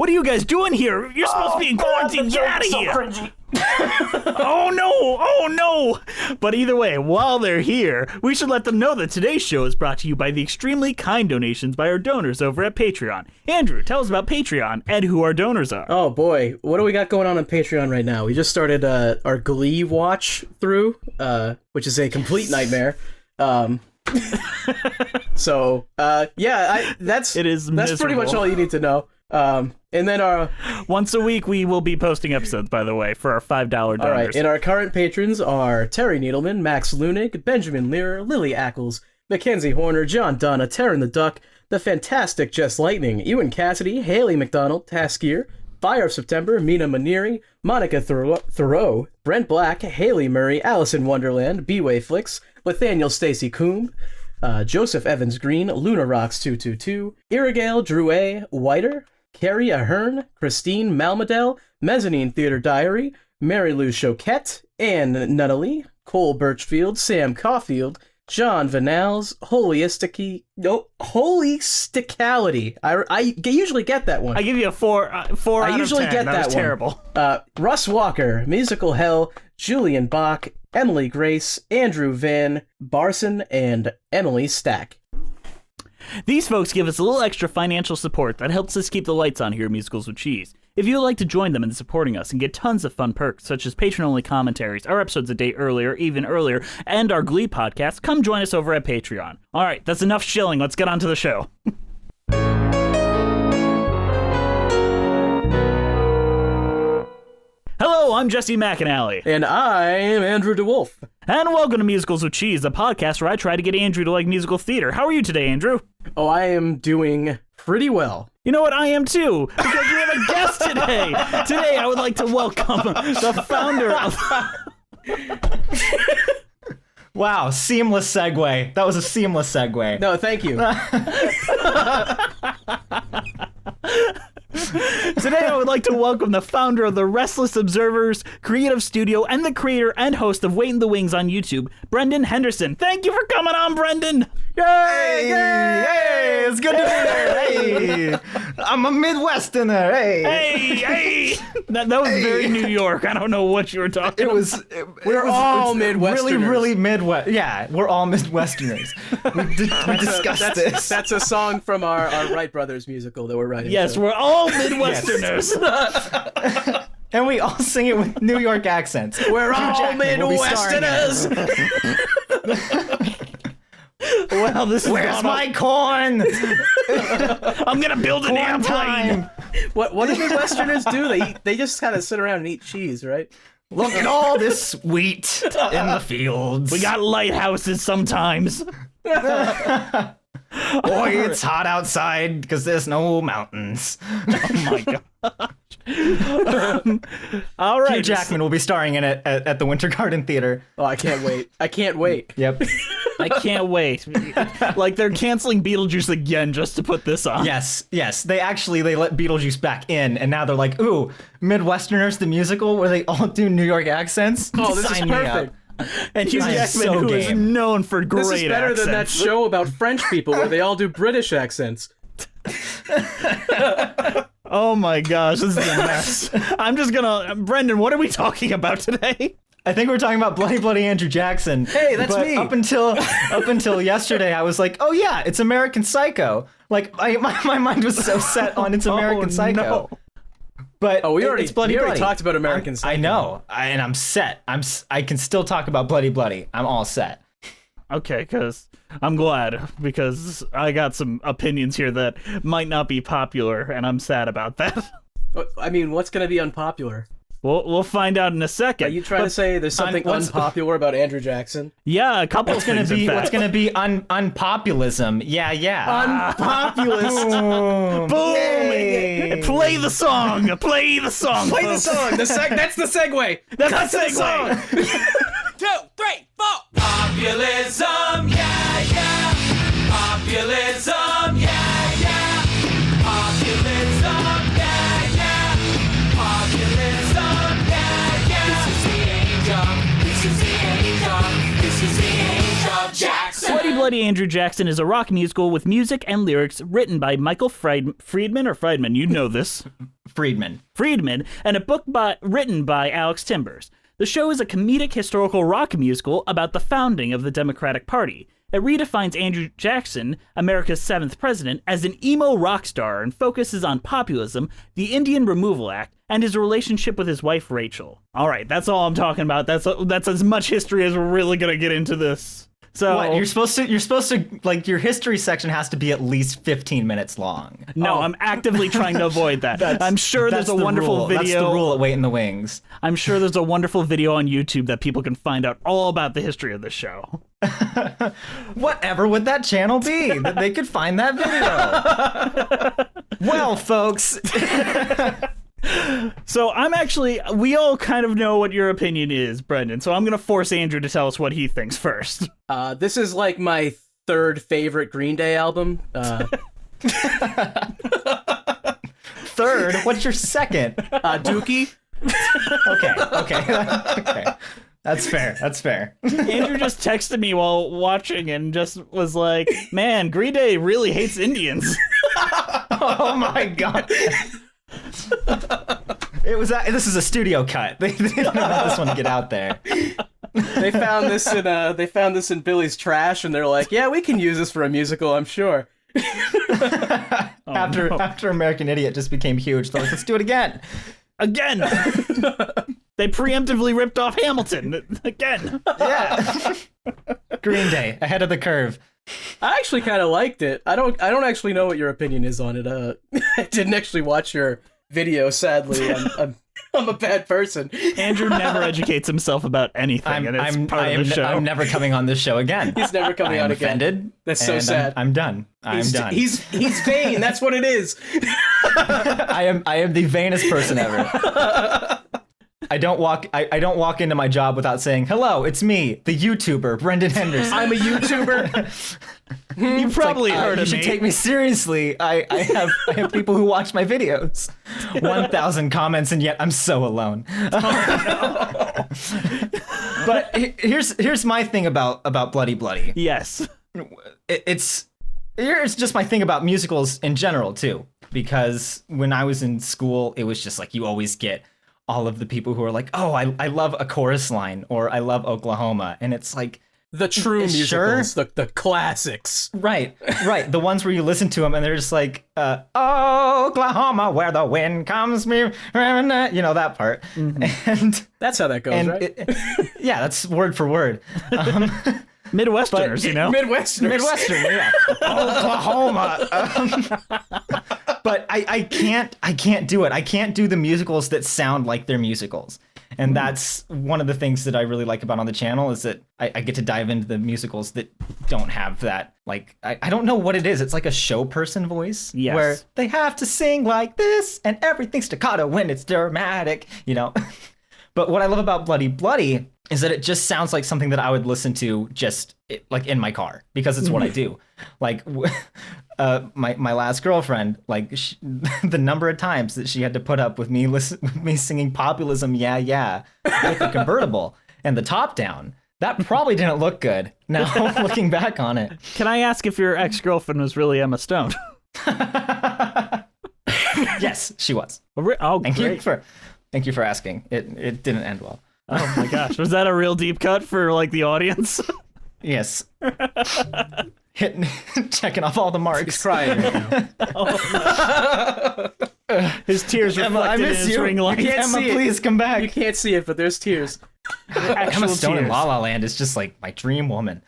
What are you guys doing here? You're supposed to be in quarantine. Get out of here. Oh no. But either way, while they're here, we should let them know that today's show is brought to you by the extremely kind donations by our donors over at Patreon. Andrew, tell us about Patreon and who our donors are. Oh boy, what do we got going on Patreon right now? We just started our Glee watch through, which is a complete nightmare. So that's pretty much all you need to know. And then once a week we will be posting episodes, by the way, for our $5 donors. All right, and our current patrons are Terry Needleman, Max Lunig, Benjamin Lear, Lily Ackles, Mackenzie Horner, John Donna, Taryn the Duck, the fantastic Jess Lightning, Ewan Cassidy, Haley McDonald, Taskier, Fire of September, Mina Maniri, Monica Thoreau, Brent Black, Haley Murray, Allison Wonderland, B-Way Flicks, Nathaniel Stacy Coombe, Joseph Evans Green, Luna Rocks 222, Irigale Drew A. Whiter, Carrie Ahern, Christine Malmadel, Mezzanine Theater Diary, Mary Lou Choquette, Anne Nunnally, Cole Birchfield, Sam Caulfield, John Vanals, Holy Sticality. I usually get that one. I give you a 4 out of 10. I usually get that was one. Terrible. Russ Walker, Musical Hell, Julian Bach, Emily Grace, Andrew Van Barson, and Emily Stack. These folks give us a little extra financial support that helps us keep the lights on here at Musicals with Cheese. If you would like to join them in supporting us and get tons of fun perks, such as patron-only commentaries, our episodes a day earlier, even earlier, and our Glee podcast, come join us over at Patreon. All right, that's enough shilling. Let's get on to the show. Hello, I'm Jesse McAnally. And I'm Andrew DeWolf. And welcome to Musicals with Cheese, a podcast where I try to get Andrew to like musical theater. How are you today, Andrew? Oh, I am doing pretty well. You know what? I am too, because we have a guest today. Today, I would like to welcome the founder of... Wow, seamless segue. That was a seamless segue. No, thank you. Today, I would like to welcome the founder of the Restless Observers creative studio and the creator and host of Wait in the Wings on YouTube, Brendon Henderson. Thank you for coming on, Brendon. Yay! Yay! It's good to be here. Hey, I'm a Midwesterner. Hey! That was very New York. I don't know what you were talking about. We're all Midwesterners. Really Midwest. Yeah, we're all Midwesterners. we discussed this. That's a song from our Wright Brothers musical that we're writing. Yes, we're all Midwesterners. Yes. And we all sing it with New York accents. We're all Midwesterners. Well, this is Where's my corn? I'm gonna build an airplane. What do Midwesterners do? They just kind of sit around and eat cheese, right? Look at all this wheat in the fields. We got lighthouses sometimes. Boy, it's hot outside because there's no mountains. Oh my god. All right. Hugh Jackman will be starring in it at the Winter Garden Theater. Oh, I can't wait. Yep. I can't wait. Like, they're canceling Beetlejuice again just to put this on. Yes. They let Beetlejuice back in, and now they're like, ooh, Midwesterners the musical where they all do New York accents? Oh, this Sign is me perfect. up. And Hugh Jackman, so who is game. known for great This is better accents. than that show about French people where they all do British accents. Oh my gosh, this is a mess. I'm just gonna... Brendon, what are we talking about today? I think we're talking about Bloody Bloody Andrew Jackson. Hey, that's but me. Up until yesterday, I was like, oh yeah, it's American Psycho. Like, my mind was so set on it's American Psycho. No. But we it's already Bloody Bloody. talked about American Psycho. I know, and I'm set. I can still talk about Bloody Bloody. I'm all set. Okay, because I'm glad, because I got some opinions here that might not be popular, and I'm sad about that. I mean, what's going to be unpopular? We'll find out in a second. Are you trying to say there's something unpopular about Andrew Jackson? Yeah, a couple of things. What's gonna be unpopulism? Yeah. Unpopulism. Boom! Yay. Play the song. Play the song. Play the folks. song. That's the segue. That's the segue. 2, 3, 4. Populism, yeah. Populism, yeah. Populism, yeah. Populism, yeah. This is the age of Jackson. Bloody Andrew Jackson is a rock musical with music and lyrics written by Michael Friedman or Friedman, you know this. Friedman, and a book written by Alex Timbers. The show is a comedic historical rock musical about the founding of the Democratic Party. It redefines Andrew Jackson, America's 7th president, as an emo rock star and focuses on populism, the Indian Removal Act, and his relationship with his wife Rachel. All right, that's all I'm talking about. That's as much history as we're really gonna get into this. So what you're supposed to like your history section has to be at least 15 minutes long. No, I'm actively trying to avoid that. I'm sure there's a wonderful video. That's the rule at Wait in the Wings. I'm sure there's a wonderful video on YouTube that people can find out all about the history of the show. Whatever would that channel be that they could find that video? Well, folks. So we all kind of know what your opinion is, Brendan. So I'm going to force Andrew to tell us what he thinks first. This is like my third favorite Green Day album. Third? What's your second? Dookie. Okay. That's fair. Andrew just texted me while watching and just was like, man, Green Day really hates Indians. Oh my God. This is a studio cut. They didn't want this one to get out there. They found this in Billy's trash, and they're like, "Yeah, we can use this for a musical, I'm sure." After American Idiot just became huge, they're like, let's do it again. They preemptively ripped off Hamilton again. Yeah. Green Day ahead of the curve. I actually kind of liked it. I don't actually know what your opinion is on it. I didn't actually watch your video, sadly. I'm a bad person. Andrew never educates himself about anything, and it's part of the show. I'm never coming on this show again. He's never coming on again. Offended. That's so sad. I'm done. I'm done. He's vain. That's what it is. I am the vainest person ever. I don't walk into my job without saying, hello, it's me, the YouTuber, Brendon Henderson. I'm a YouTuber. You probably heard you of me. You should take me seriously. I have people who watch my videos. 1,000 comments, and yet I'm so alone. But here's my thing about Bloody Bloody. Yes. Here's just my thing about musicals in general too, because when I was in school, it was just like you always get all of the people who are like, oh, I love a chorus line, or I love Oklahoma, and it's like the true musicals, the classics. Right. The ones where you listen to them and they're just like, Oklahoma, where the wind comes me, that part. Mm-hmm. And that's how that goes, right? Yeah, that's word for word. Midwesterners, Midwestern, yeah. Oklahoma. But I can't do it. I can't do the musicals that sound like they're musicals. And that's one of the things that I really like about on the channel is that I get to dive into the musicals that don't have that, like, I don't know what it is. It's like a show person voice. Yes. Where they have to sing like this and everything's staccato when it's dramatic, But what I love about Bloody Bloody is that it just sounds like something that I would listen to just like in my car, because it's what I do. Like my last girlfriend, like the number of times that she had to put up with me singing Populism Yea Yea with the convertible and the top down. That probably didn't look good. Now looking back on it. Can I ask if your ex-girlfriend was really Emma Stone? Yes, she was. Oh, Thank great. you for asking. It didn't end well. Oh my gosh, was that a real deep cut for like the audience? Yes. Checking off all the marks. He's crying right now. His tears Emma, I reflected in miss his you. ring light. You can't Emma, see it. please come back. You can't see it, but there's tears. Emma Stone in tears. La La Land is just like my dream woman.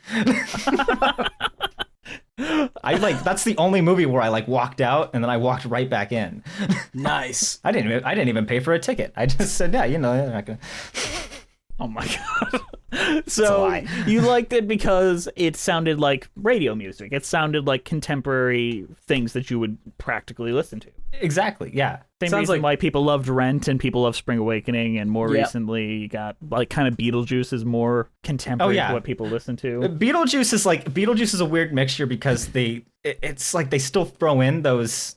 That's the only movie where I like walked out and then I walked right back in. Nice. I didn't even pay for a ticket. I just said, yeah, they're not gonna. Oh my god. So you liked it because it sounded like radio music. It sounded like contemporary things that you would practically listen to. Exactly, yeah. Same Sounds reason like- why people loved Rent and people love Spring Awakening, and more Yep. recently you got like kind of Beetlejuice is more contemporary yeah. to what people listen to. Beetlejuice is a weird mixture because it's like they still throw in those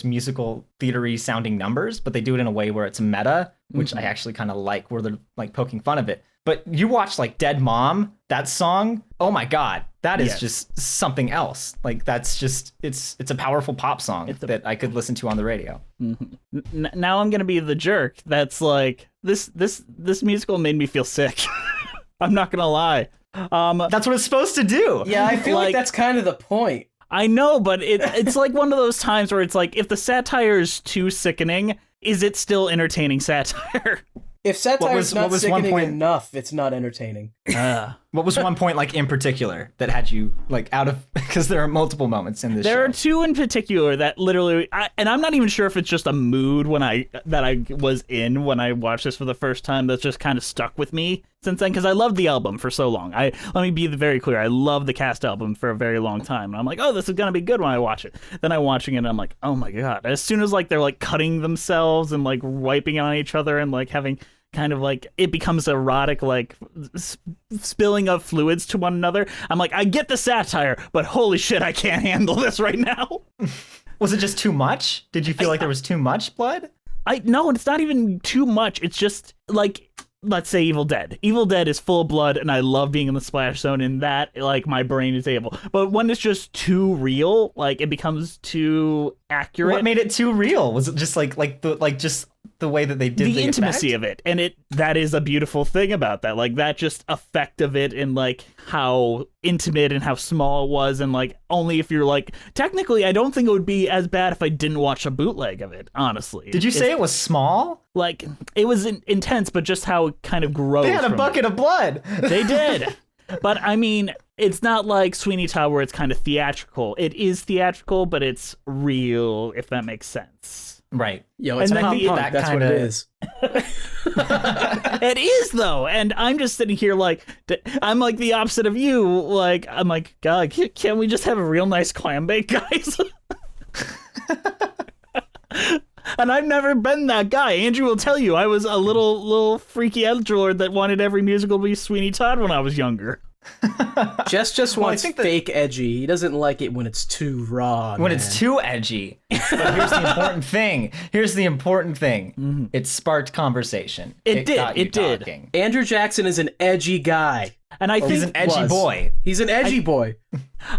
musical theatery sounding numbers, but they do it in a way where it's meta, which I actually kind of like, where they're like poking fun of it. But you watch like Dead Mom, that song, oh my god, That is Yes. just something else. Like that's just it's a powerful pop song that I could listen to on the radio. Now I'm gonna be the jerk. That's like this musical made me feel sick. I'm not gonna lie. That's what it's supposed to do. Yeah, I feel like Like- that's kind of the point. I know, but it's like one of those times where it's like, if the satire is too sickening, is it still entertaining satire? If satire's what not was one sickening point- enough, it's not entertaining. What was one point like in particular that had you like out of because there are multiple moments in this There show. are two in particular that literally, and I'm not even sure if it's just a mood that I was in when I watched this for the first time that's just kind of stuck with me since then, because I loved the album for so long. Let me be very clear, I loved the Cast album for a very long time, and I'm like, oh, this is gonna be good when I watch it. Then I'm watching it and I'm like, oh my god. As soon as like they're like cutting themselves and like wiping on each other and like having kind of like it becomes erotic, like spilling of fluids to one another, I'm like, I get the satire, but holy shit, I can't handle this right now. Was it just too much? Did you feel like there was too much blood? No, it's not even too much. It's just like, let's say Evil Dead. Evil Dead is full of blood, and I love being in the splash zone. In that, like, my brain is able. But when it's just too real, like, it becomes too accurate. What made it too real? Was it just just the way that they did the intimacy effect? of it, and that is a beautiful thing about that, like that just effect of it, and like how intimate and how small it was, and like only if you're like, technically I don't think it would be as bad if I didn't watch a bootleg of it, honestly. Did you say it was small? Like, it was intense, but just how it kind of grows. They had a from bucket of blood. They did. But I mean, it's not like Sweeney Todd where it's kind of theatrical. It is theatrical, but it's real, if that makes sense. Right. Yo, it's And pop then punk. that That's what kinda- it is. It is, though, and I'm just sitting here like, I'm like the opposite of you. Like, I'm like, God, can't we just have a real nice clam bake, guys? And I've never been that guy. Andrew will tell you, I was a little freaky edgelord that wanted every musical to be Sweeney Todd when I was younger. Jess just wants think that- fake edgy. He doesn't like it when it's too raw. When man. it's too edgy. But here's the important thing. It sparked conversation. It did, got you it did. talking. Andrew Jackson is an edgy guy. And I He's think an edgy was. boy. He's an edgy boy.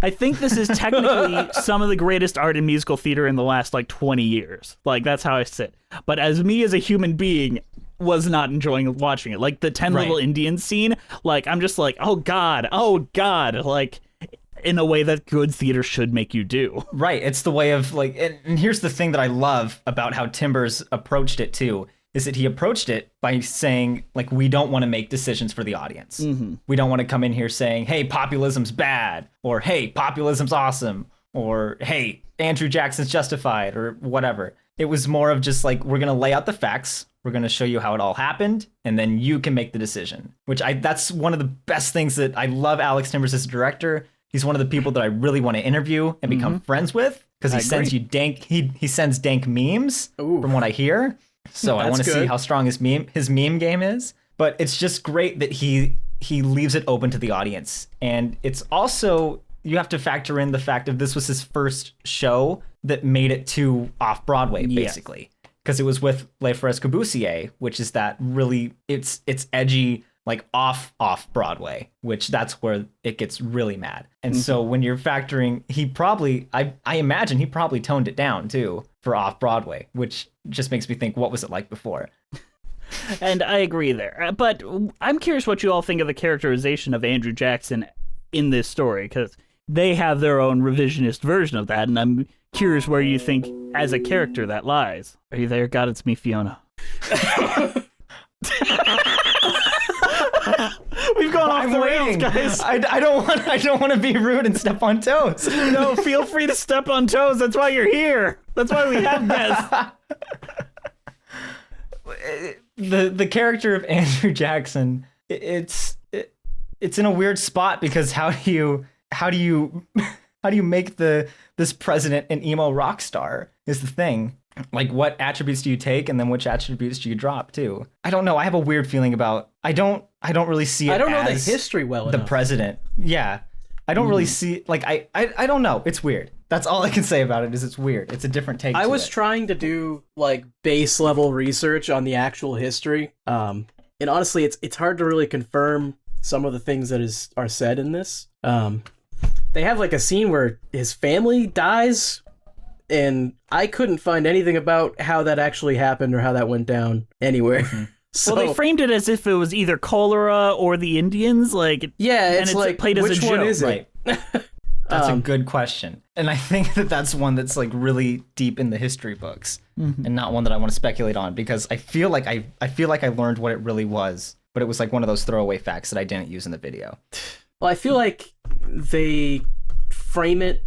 I think this is technically some of the greatest art in musical theater in the last like 20 years. Like, that's how I sit. But as me as a human being was not enjoying watching it. Like the 10 Right. Little Indians scene, like I'm just like, oh god, like in a way that good theater should make you do. Right. It's the way of like, and here's the thing that I love about how Timbers approached it too, is that he approached it by saying, like, we don't want to make decisions for the audience. We don't want to come in here saying, hey, populism's bad, or hey, populism's awesome, or hey, Andrew Jackson's justified, or whatever. It was more of just like, we're going to lay out the facts. We're going to show you how it all happened, and then you can make the decision, that's one of the best things that I love Alex Timbers as a director. He's one of the people that I really want to interview and become friends with, because he sends you dank, he sends dank memes from what I hear. So I want to That's see good. how strong his meme game is. But it's just great that he leaves it open to the audience. And it's also, you have to factor in the fact that this was his first show that made it to off-Broadway, basically. Because it was with Les Frères Corbusier, which is that really, it's edgy, like off-Broadway, which that's where it gets really mad. And so when you're factoring, he probably, I imagine he probably toned it down too for off-Broadway, which just makes me think, what was it like before? And I agree there. But I'm curious what you all think of the characterization of Andrew Jackson in this story, because they have their own revisionist version of that, and I'm curious where you think, as a character, that lies. Are you there? God, it's me, Fiona. We've gone off the rails, guys. I don't want to be rude and step on toes. No, feel free to step on toes. That's why you're here. That's why we have guests. The character of Andrew Jackson, it's in a weird spot, because how do you make this president an emo rock star is the thing. Like, what attributes do you take, and then which attributes do you drop too? I don't know. I have a weird feeling about. I don't really see it. I don't know the as history well the enough. president. Yeah, I don't really see. Like, I don't know. It's weird. That's all I can say about it. Is it's weird. It's a different take. I to was it. trying to do like base level research on the actual history, and honestly, it's hard to really confirm some of the things that are said in this. they have like a scene where his family dies, and I couldn't find anything about how that actually happened or how that went down anywhere. So, Well, they framed it as if it was either cholera or the Indians, like yeah, and it's it's like played as which a one joke. is it? Right. That's a good question. And I think that that's one that's like really deep in the history books and not one that I want to speculate on because I feel like I learned what it really was, but it was like one of those throwaway facts that I didn't use in the video. Well, I feel like they frame it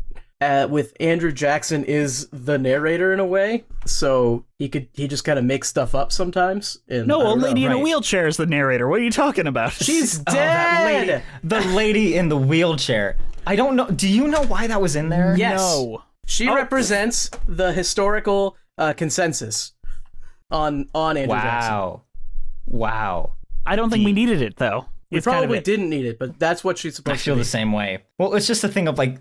with Andrew Jackson is the narrator in a way, so he just kind of make stuff up sometimes. And No, I a don't know. lady in a right. wheelchair is the narrator. What are you talking about? She's Oh, that dead. lady, the lady in the wheelchair. I don't know. Do you know why that was in there? Yes. No. She represents the historical consensus on Andrew Jackson. Wow. I don't think we needed it though. We It's kind of probably it. didn't need it, but that's what she's supposed I feel to be. the same way. Well, it's just a thing of like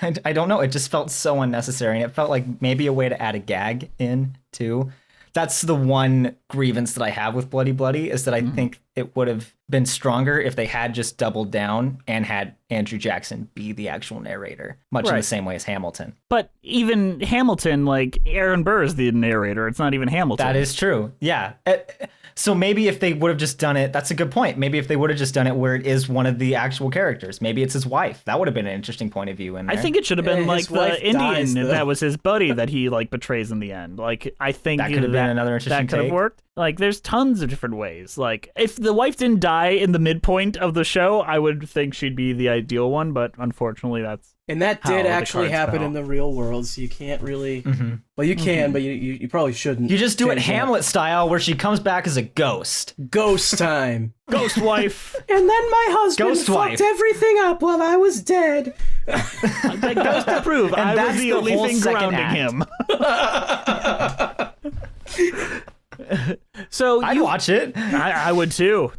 I don't know. It just felt so unnecessary, and it felt like maybe a way to add a gag in too. That's the one grievance that I have with Bloody Bloody is that I think it would have been stronger if they had just doubled down and had Andrew Jackson be the actual narrator, much in Right. the same way as Hamilton. But even Hamilton, like Aaron Burr is the narrator. It's not even Hamilton. That is true. Yeah. So maybe if they would have just done it, that's a good point. Maybe if they would have just done it where it is one of the actual characters, maybe it's his wife. That would have been an interesting point of view in there. I think it should have been His like wife the Indian dies, though. that was his buddy that he like betrays in the end. Like I think That could have been another interesting that could have take. worked. Like there's tons of different ways. Like if the wife didn't die in the midpoint of the show, I would think she'd be the ideal one. But unfortunately, that's And that How did the actually cards happen fell. in the real world, so you can't really. Well, you can, but you probably shouldn't. You just do it change that. Hamlet style where she comes back as a ghost. Ghost time. ghost wife. And then my husband Ghost fucked wife. everything up while I was dead. That goes to prove And I was that's the the only whole thing second grounding act. him. So I'd watch it. I would too.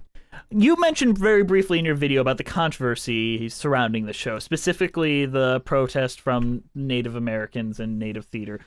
You mentioned very briefly in your video about the controversy surrounding the show, specifically the protest from Native Americans and Native theater.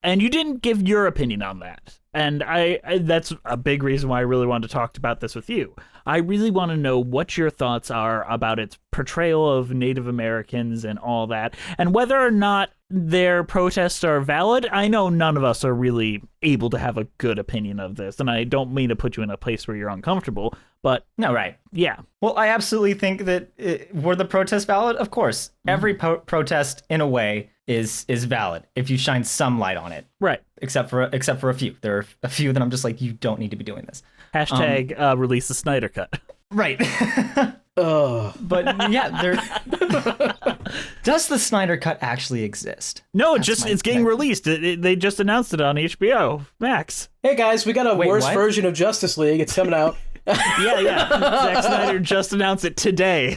And you didn't give your opinion on that. And I that's a big reason why I really wanted to talk about this with you. I really want to know what your thoughts are about its portrayal of Native Americans and all that, and whether or not their protests are valid. I know none of us are really able to have a good opinion of this, and I don't mean to put you in a place where you're uncomfortable, but No, right. yeah. Well, I absolutely think that were the protests valid? Of course. Every protest, in a way, is valid if you shine some light on it. Right. Except for a few. There are a few that I'm just like, you don't need to be doing this. Hashtag release the Snyder Cut. Right. Ugh. But yeah, does the Snyder Cut actually exist? No, That's my it's getting thing. released. They just announced it on HBO Max. Hey guys, we got a Wait, worse what? version of Justice League. It's coming out. Yeah. Zack Snyder just announced it today.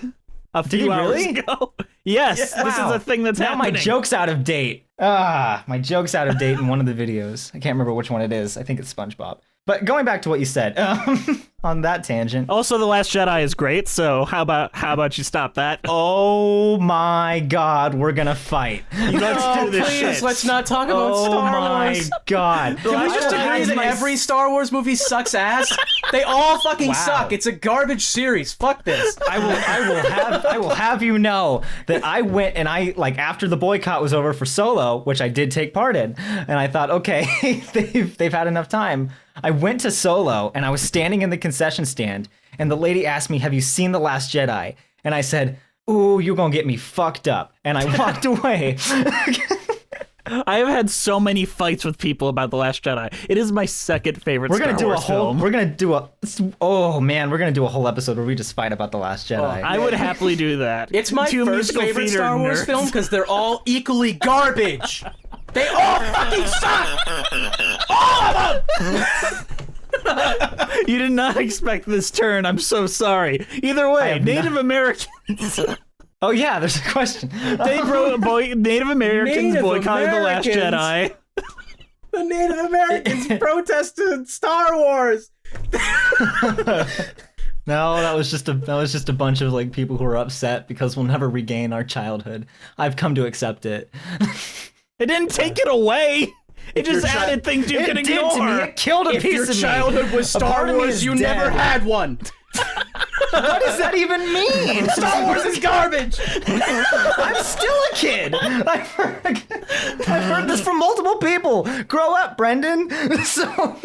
A few he hours really? ago. Yes, this is Wow. a thing that's now happening. my joke's out of date. My joke's out of date in one of the videos. I can't remember which one it is. I think it's SpongeBob. But going back to what you said, on that tangent. Also, The Last Jedi is great, so how about you stop that? Oh my God, we're gonna fight. Let's do this Please, shit. let's not talk about Oh Star my Wars. God. Can we just agree that every Star Wars movie sucks ass? They all fucking Wow. suck. It's a garbage series. Fuck this. I will have you know that I went and I like after the boycott was over for Solo, which I did take part in, and I thought, okay, they've had enough time. I went to Solo and I was standing in the concession stand, and the lady asked me, "Have you seen The Last Jedi?" And I said, "Ooh, you're gonna get me fucked up," and I walked away. I have had so many fights with people about The Last Jedi. It is my second favorite We're gonna Star do Wars a whole. film. We're gonna do a. Oh man, we're gonna do a whole episode where we just fight about The Last Jedi. I would happily do that. It's my Two first musical favorite theater Star Wars nerds. film because they're all equally garbage. They all fucking suck. All of them. You did not expect this turn. I'm so sorry. Either way, have Native Americans. Oh yeah, there's a question. Native Americans Native boycotted The Last Americans. Jedi. The Native Americans protested Star Wars. No, that was just a bunch of like people who were upset because we'll never regain our childhood. I've come to accept it. It didn't take it away. It just your chi- added things you It can did ignore. to me. It killed a If piece your of me. childhood was A part Star of me Wars, is you dead. never had one. What does that even mean? Star Wars is garbage. I'm still a kid. I've heard this from multiple people. Grow up, Brendon. So,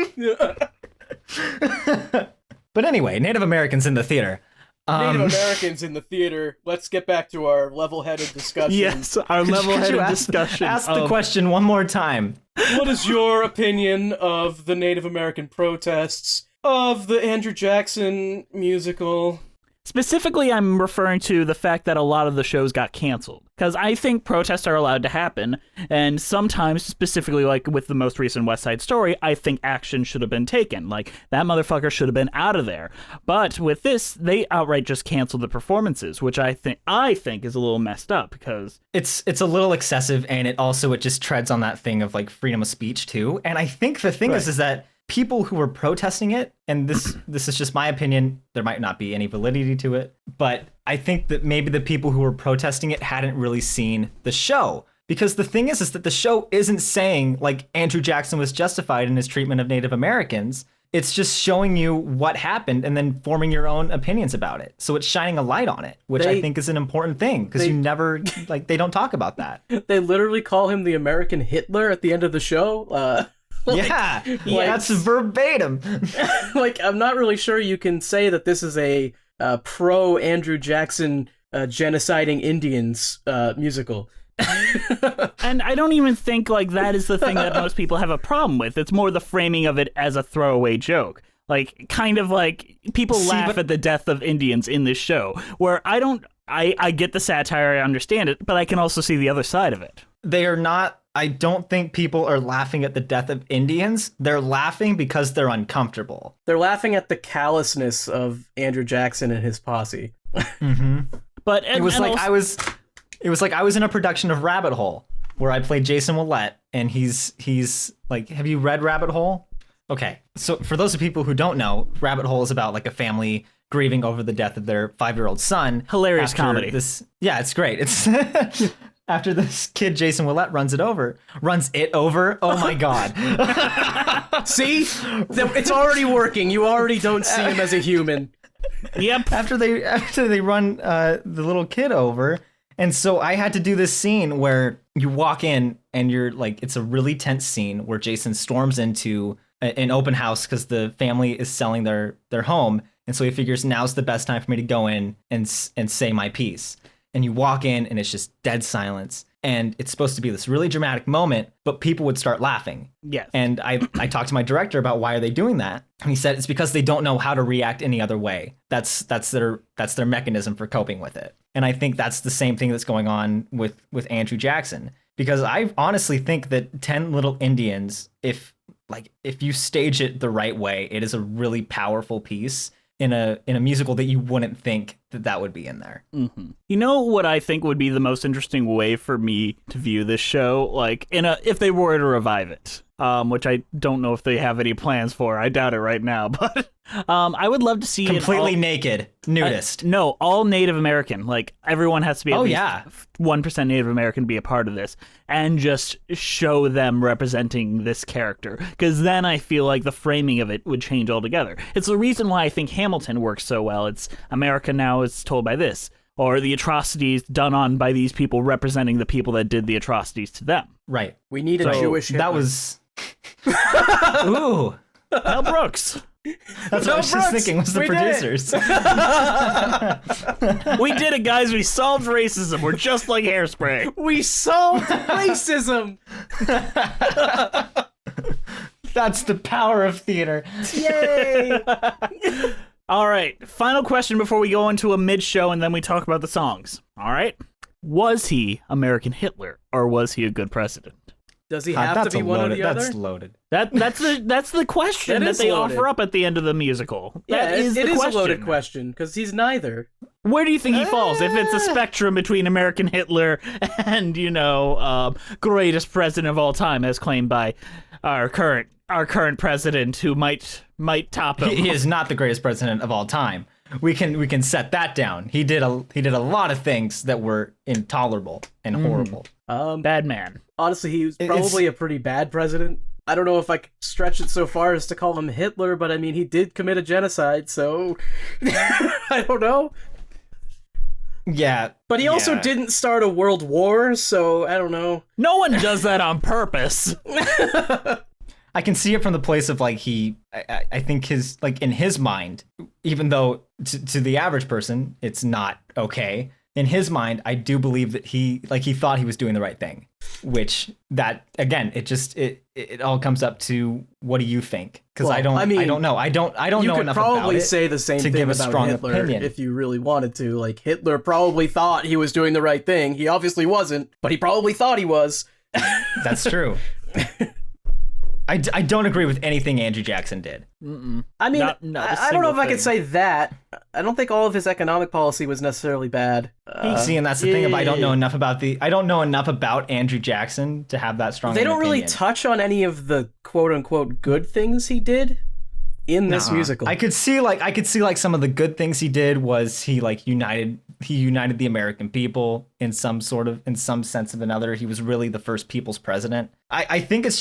but anyway, Native Americans in the theater. Native Americans in the theater. Let's get back to our level-headed discussion. Yes, our level-headed discussion. Ask the question one more time. What is your opinion of the Native American protests of the Andrew Jackson musical? Specifically, I'm referring to the fact that a lot of the shows got canceled. Because I think protests are allowed to happen, and sometimes, specifically like with the most recent West Side Story, I think action should have been taken. Like, that motherfucker should have been out of there. But with this, they outright just canceled the performances, which I think is a little messed up, because... It's a little excessive, and it just treads on that thing of, like, freedom of speech, too. And I think the thing is that people who were protesting it, and this is just my opinion, there might not be any validity to it, but I think that maybe the people who were protesting it hadn't really seen the show. Because the thing is that the show isn't saying, like, Andrew Jackson was justified in his treatment of Native Americans. It's just showing you what happened and then forming your own opinions about it. So it's shining a light on it, which I think is an important thing, because you never, like, they don't talk about that. They literally call him the American Hitler at the end of the show. That's verbatim. Like, I'm not really sure you can say that this is a pro Andrew Jackson genociding Indians musical. And I don't even think like that is the thing that most people have a problem with. It's more the framing of it as a throwaway joke. Like, kind of like people laugh at the death of Indians in this show, where I get the satire, I understand it, but I can also see the other side of it. They are not. I don't think people are laughing at the death of Indians. They're laughing because they're uncomfortable. They're laughing at the callousness of Andrew Jackson and his posse. But it was like I was in a production of Rabbit Hole where I played Jason Willette, and he's like, have you read Rabbit Hole? Okay, so for those of people who don't know, Rabbit Hole is about like a family grieving over the death of their 5-year-old son. Hilarious comedy. It's great. It's after this kid Jason Willette runs it over. Oh my god. See? It's already working. You already don't see him as a human. Yep. After they run the little kid over. And so I had to do this scene where you walk in and you're like, it's a really tense scene where Jason storms into an open house because the family is selling their home. And so he figures now's the best time for me to go in and say my piece. And you walk in and it's just dead silence. And it's supposed to be this really dramatic moment, but people would start laughing. Yes. And I talked to my director about why are they doing that? And he said it's because they don't know how to react any other way. That's their mechanism for coping with it. And I think that's the same thing that's going on with Andrew Jackson. Because I honestly think that 10 Little Indians, if you stage it the right way, it is a really powerful piece in a musical that you wouldn't think that would be in there. Mm-hmm. You know what I think would be the most interesting way for me to view this show, like if they were to revive it, which I don't know if they have any plans for. I doubt it right now, but I would love to see completely naked nudist. No, all Native American. Like, everyone has to be at least 1% Native American, be a part of this, and just show them representing this character. Because then I feel like the framing of it would change altogether. It's the reason why I think Hamilton works so well. It's America now is told by this, or the atrocities done on by these people representing the people that did the atrocities to them. Right. We need a Jewish Hitler. That was... Ooh. Mel Brooks. That's what I was just thinking was the producers. We did it, guys. We solved racism. We're just like Hairspray. We solved racism. That's the power of theater. Yay! All right. Final question before we go into a mid-show and then we talk about the songs. All right. Was he American Hitler, or was he a good president? Does he have to be one or the other? That's loaded. That's the question that they offer up at the end of the musical. Yeah, it is a loaded question, because he's neither. Where do you think he falls? If it's a spectrum between American Hitler and, greatest president of all time, as claimed by our current president, who might top him. He is not the greatest president of all time. We can set that down. He did a lot of things that were intolerable and horrible. Bad man. Honestly, he was probably a pretty bad president. I don't know if I could stretch it so far as to call him Hitler, but I mean, he did commit a genocide, so I don't know. Yeah. But he also didn't start a world war, so I don't know. No one does that on purpose. I can see it from the place of like I think his like in his mind, even though to the average person it's not okay. In his mind, I do believe that he thought he was doing the right thing, which that again, it all comes up to what do you think? Because Well, I don't know. I don't You know could enough probably about it say the same to thing give a about strong Hitler opinion. if you really wanted to. Like, Hitler probably thought he was doing the right thing. He obviously wasn't, but he probably thought he was. That's true. I don't agree with anything Andrew Jackson did. I mean, Not a I don't know if single I could thing. say that. I don't think all of his economic policy was necessarily bad. See, and that's the thing. I don't know enough about Andrew Jackson to have that strong. They don't really opinion. touch on any of the quote unquote good things he did in this musical. I could see like some of the good things he did was he united the American people in some sense of another. He was really the first people's president. I think it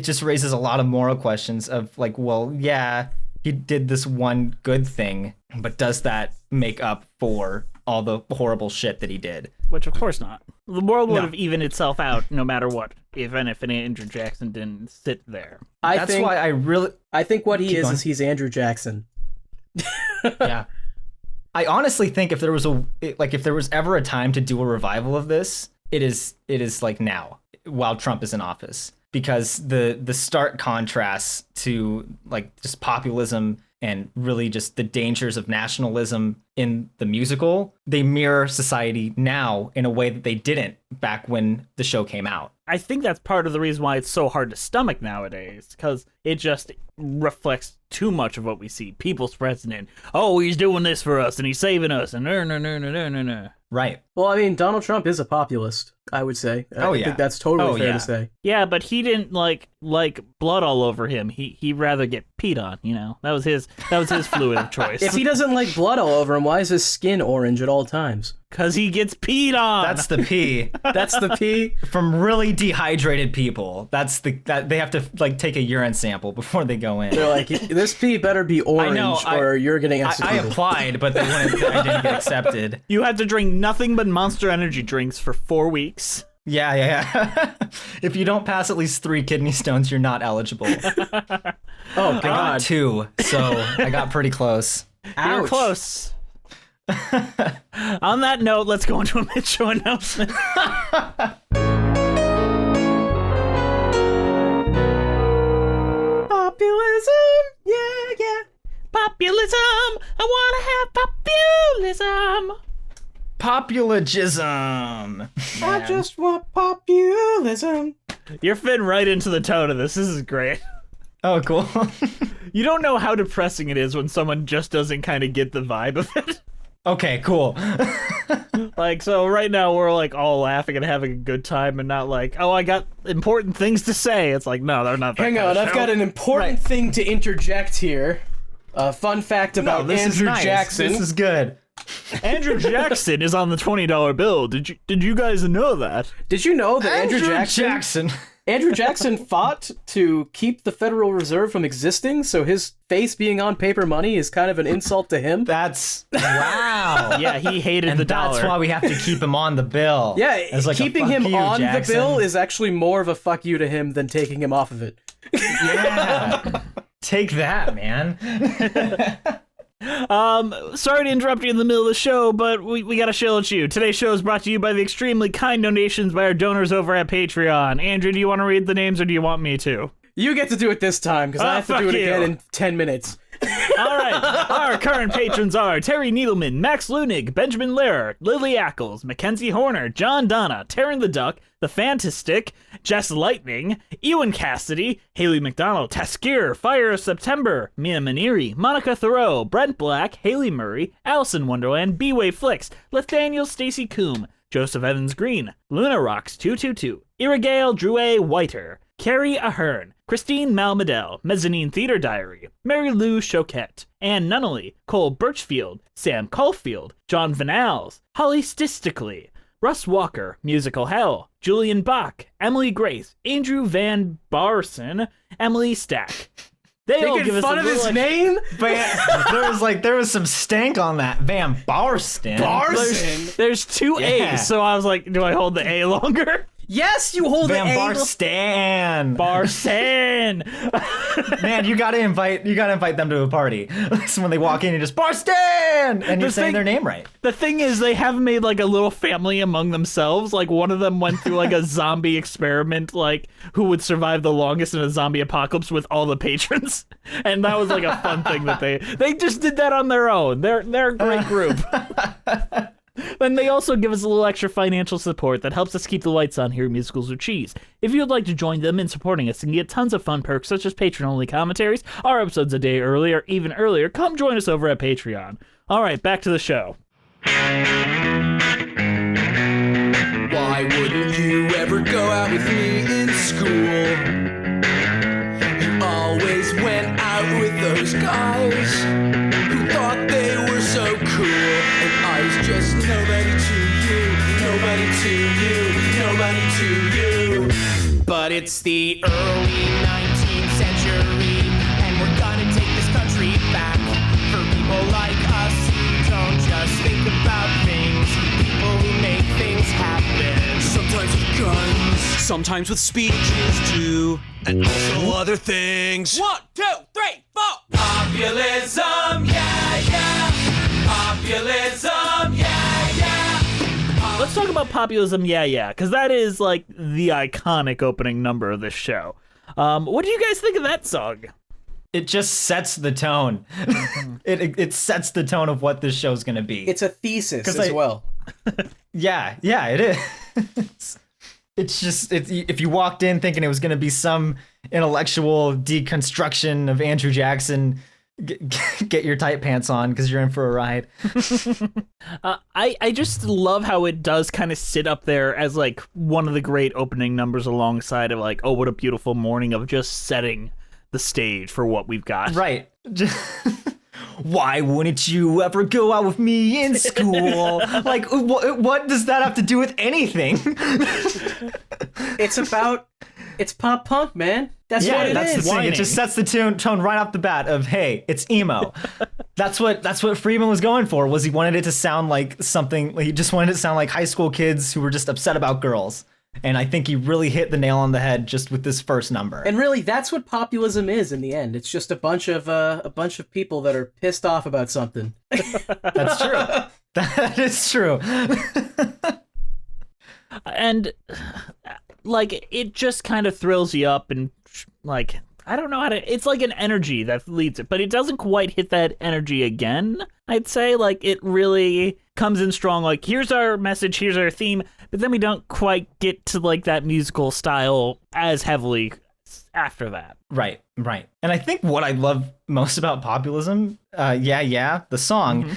just raises a lot of moral questions of like, well, yeah, he did this one good thing, but does that make up for all the horrible shit that he did? Which, of course not. The world would No. have evened itself out no matter what, even if Andrew Jackson didn't sit there. That's why I think what he Keep is going. he's Andrew Jackson. yeah. I honestly think if there was ever a time to do a revival of this, it is like now, while Trump is in office, because the stark contrast to like just populism and really just the dangers of nationalism in the musical, they mirror society now in a way that they didn't back when the show came out. I think that's part of the reason why it's so hard to stomach nowadays, because it just reflects too much of what we see. People's president. Oh, he's doing this for us, and he's saving us, and no. Right. Well, I mean, Donald Trump is a populist, I would say. I yeah. think that's totally Oh, fair yeah. to say. Yeah, but he didn't like blood all over him. He'd rather get peed on. You know, that was his fluid of choice. If he doesn't like blood all over him, why is his skin orange at all times? Because he gets peed on. That's the P. That's the P. From really dehydrated people. That they have to like take a urine sample before they go in. They're like, this P better be orange or you're getting I executed. applied, but I didn't get accepted. You had to drink nothing but Monster Energy drinks for 4 weeks. Yeah. If you don't pass at least 3 kidney stones, you're not eligible. Oh, I got God. 2, so I got pretty close. You're Ouch. close. On that note, let's go into a mid-show announcement. Populism, yeah. Populism. I want to have populism. Populism. I just want populism. You're fitting right into the tone of this. This is great. Oh, cool. You don't know how depressing it is when someone just doesn't kind of get the vibe of it. Okay, cool. Like, so right now we're like all laughing and having a good time and not like, oh, I got important things to say. It's like, no, they're not that Hang kind on, of I've show. got an important thing to interject here. A fun fact about this is Andrew nice. Jackson. This is good. Andrew Jackson is on the $20 bill. Did you guys know that? Did you know that Andrew Jackson. Andrew Jackson fought to keep the Federal Reserve from existing, so his face being on paper money is kind of an insult to him. That's wow. Yeah, he hated And the that's dollar. why we have to keep him on the bill. Yeah, As like a keeping fuck him you, on Jackson. the bill is actually more of a fuck you to him than taking him off of it. Yeah. Take that, man. Sorry to interrupt you in the middle of the show, but we gotta show it you. Today's show is brought to you by the extremely kind donations by our donors over at Patreon. Andrew, do you want to read the names or do you want me to? You get to do it this time, because I have to fuck do it you. again in 10 minutes. All right. Our current patrons are Terry Needleman, Max Lunig, Benjamin Lehrer, Lily Ackles, Mackenzie Horner, John Donna, Taryn the Duck, The Fantastic, Jess Lightning, Ewan Cassidy, Haley McDonald, Taskier, Fire of September, Mia Maniri, Monica Thoreau, Brent Black, Haley Murray, Allison Wonderland, B-Way Flicks, Nathaniel Stacy Coombe, Joseph Evans Green, Luna Rocks 222, Irigale Drew A. Whiter, Carrie Ahern, Christine Malmedel, Mezzanine Theater Diary, Mary Lou Choquette, Ann Nunnally, Cole Birchfield, Sam Caulfield, John Vanals, Holly Stistically, Russ Walker, Musical Hell, Julian Bach, Emily Grace, Andrew Van Barson, Emily Stack. They all give Making us fun a of little his extra- name? there was some stank on that. Van Barston. Barson. There's two Yeah. A's, so I was like, do I hold the A longer? Yes, you hold Van the A. Barstan. Barson. Man, you gotta invite them to a party. So when they walk in, you just Barstan, and you're saying their name right. The thing is, they have made like a little family among themselves. Like one of them went through like a zombie experiment, like who would survive the longest in a zombie apocalypse with all the patrons, and that was like a fun thing that they just did that on their own. They're a great group. And they also give us a little extra financial support that helps us keep the lights on here at Musicals with Cheese. If you'd like to join them in supporting us and get tons of fun perks such as patron-only commentaries, our episodes a day early or even earlier, come join us over at Patreon. All right, back to the show. Why wouldn't you ever go out with me in school? You always went out with those guys who thought they were so cool, and I was just nobody to you, nobody to you, nobody to you. But it's the early 19th century, and we're gonna take this country back for people like us who don't just think about things, people who make things happen. Sometimes with guns, sometimes with speeches too, and also other things. 1, 2, 3, 4. Populism, yeah, yeah. Populism, yeah, yeah. Let's talk about Populism Yea Yea, because that is like the iconic opening number of this show. What do you guys think of that song? It just sets the tone. It sets the tone of what this show's gonna be. It's a thesis 'Cause as I- well. Yeah, it is. It's if you walked in thinking it was going to be some intellectual deconstruction of Andrew Jackson, get your tight pants on because you're in for a ride. I just love how it does kind of sit up there as like one of the great opening numbers alongside of like, oh, what a beautiful morning of just setting the stage for what we've got. Right. Why wouldn't you ever go out with me in school? Like, what does that have to do with anything? It's pop punk, man. That's what it that's is. the thing. Whining. It just sets the tone right off the bat of, hey, it's emo. That's what Friedman was going for. Was he wanted it to sound like something? He just wanted it to sound like high school kids who were just upset about girls. And I think he really hit the nail on the head just with this first number. And really, that's what populism is in the end. It's just a bunch of people that are pissed off about something. That's true. That is true. And like it just kind of thrills you up and like I don't know how to. It's like an energy that leads it, but it doesn't quite hit that energy again. I'd say like it really comes in strong. Like here's our message, here's our theme, but then we don't quite get to like that musical style as heavily after that. Right. And I think what I love most about Populism, the song,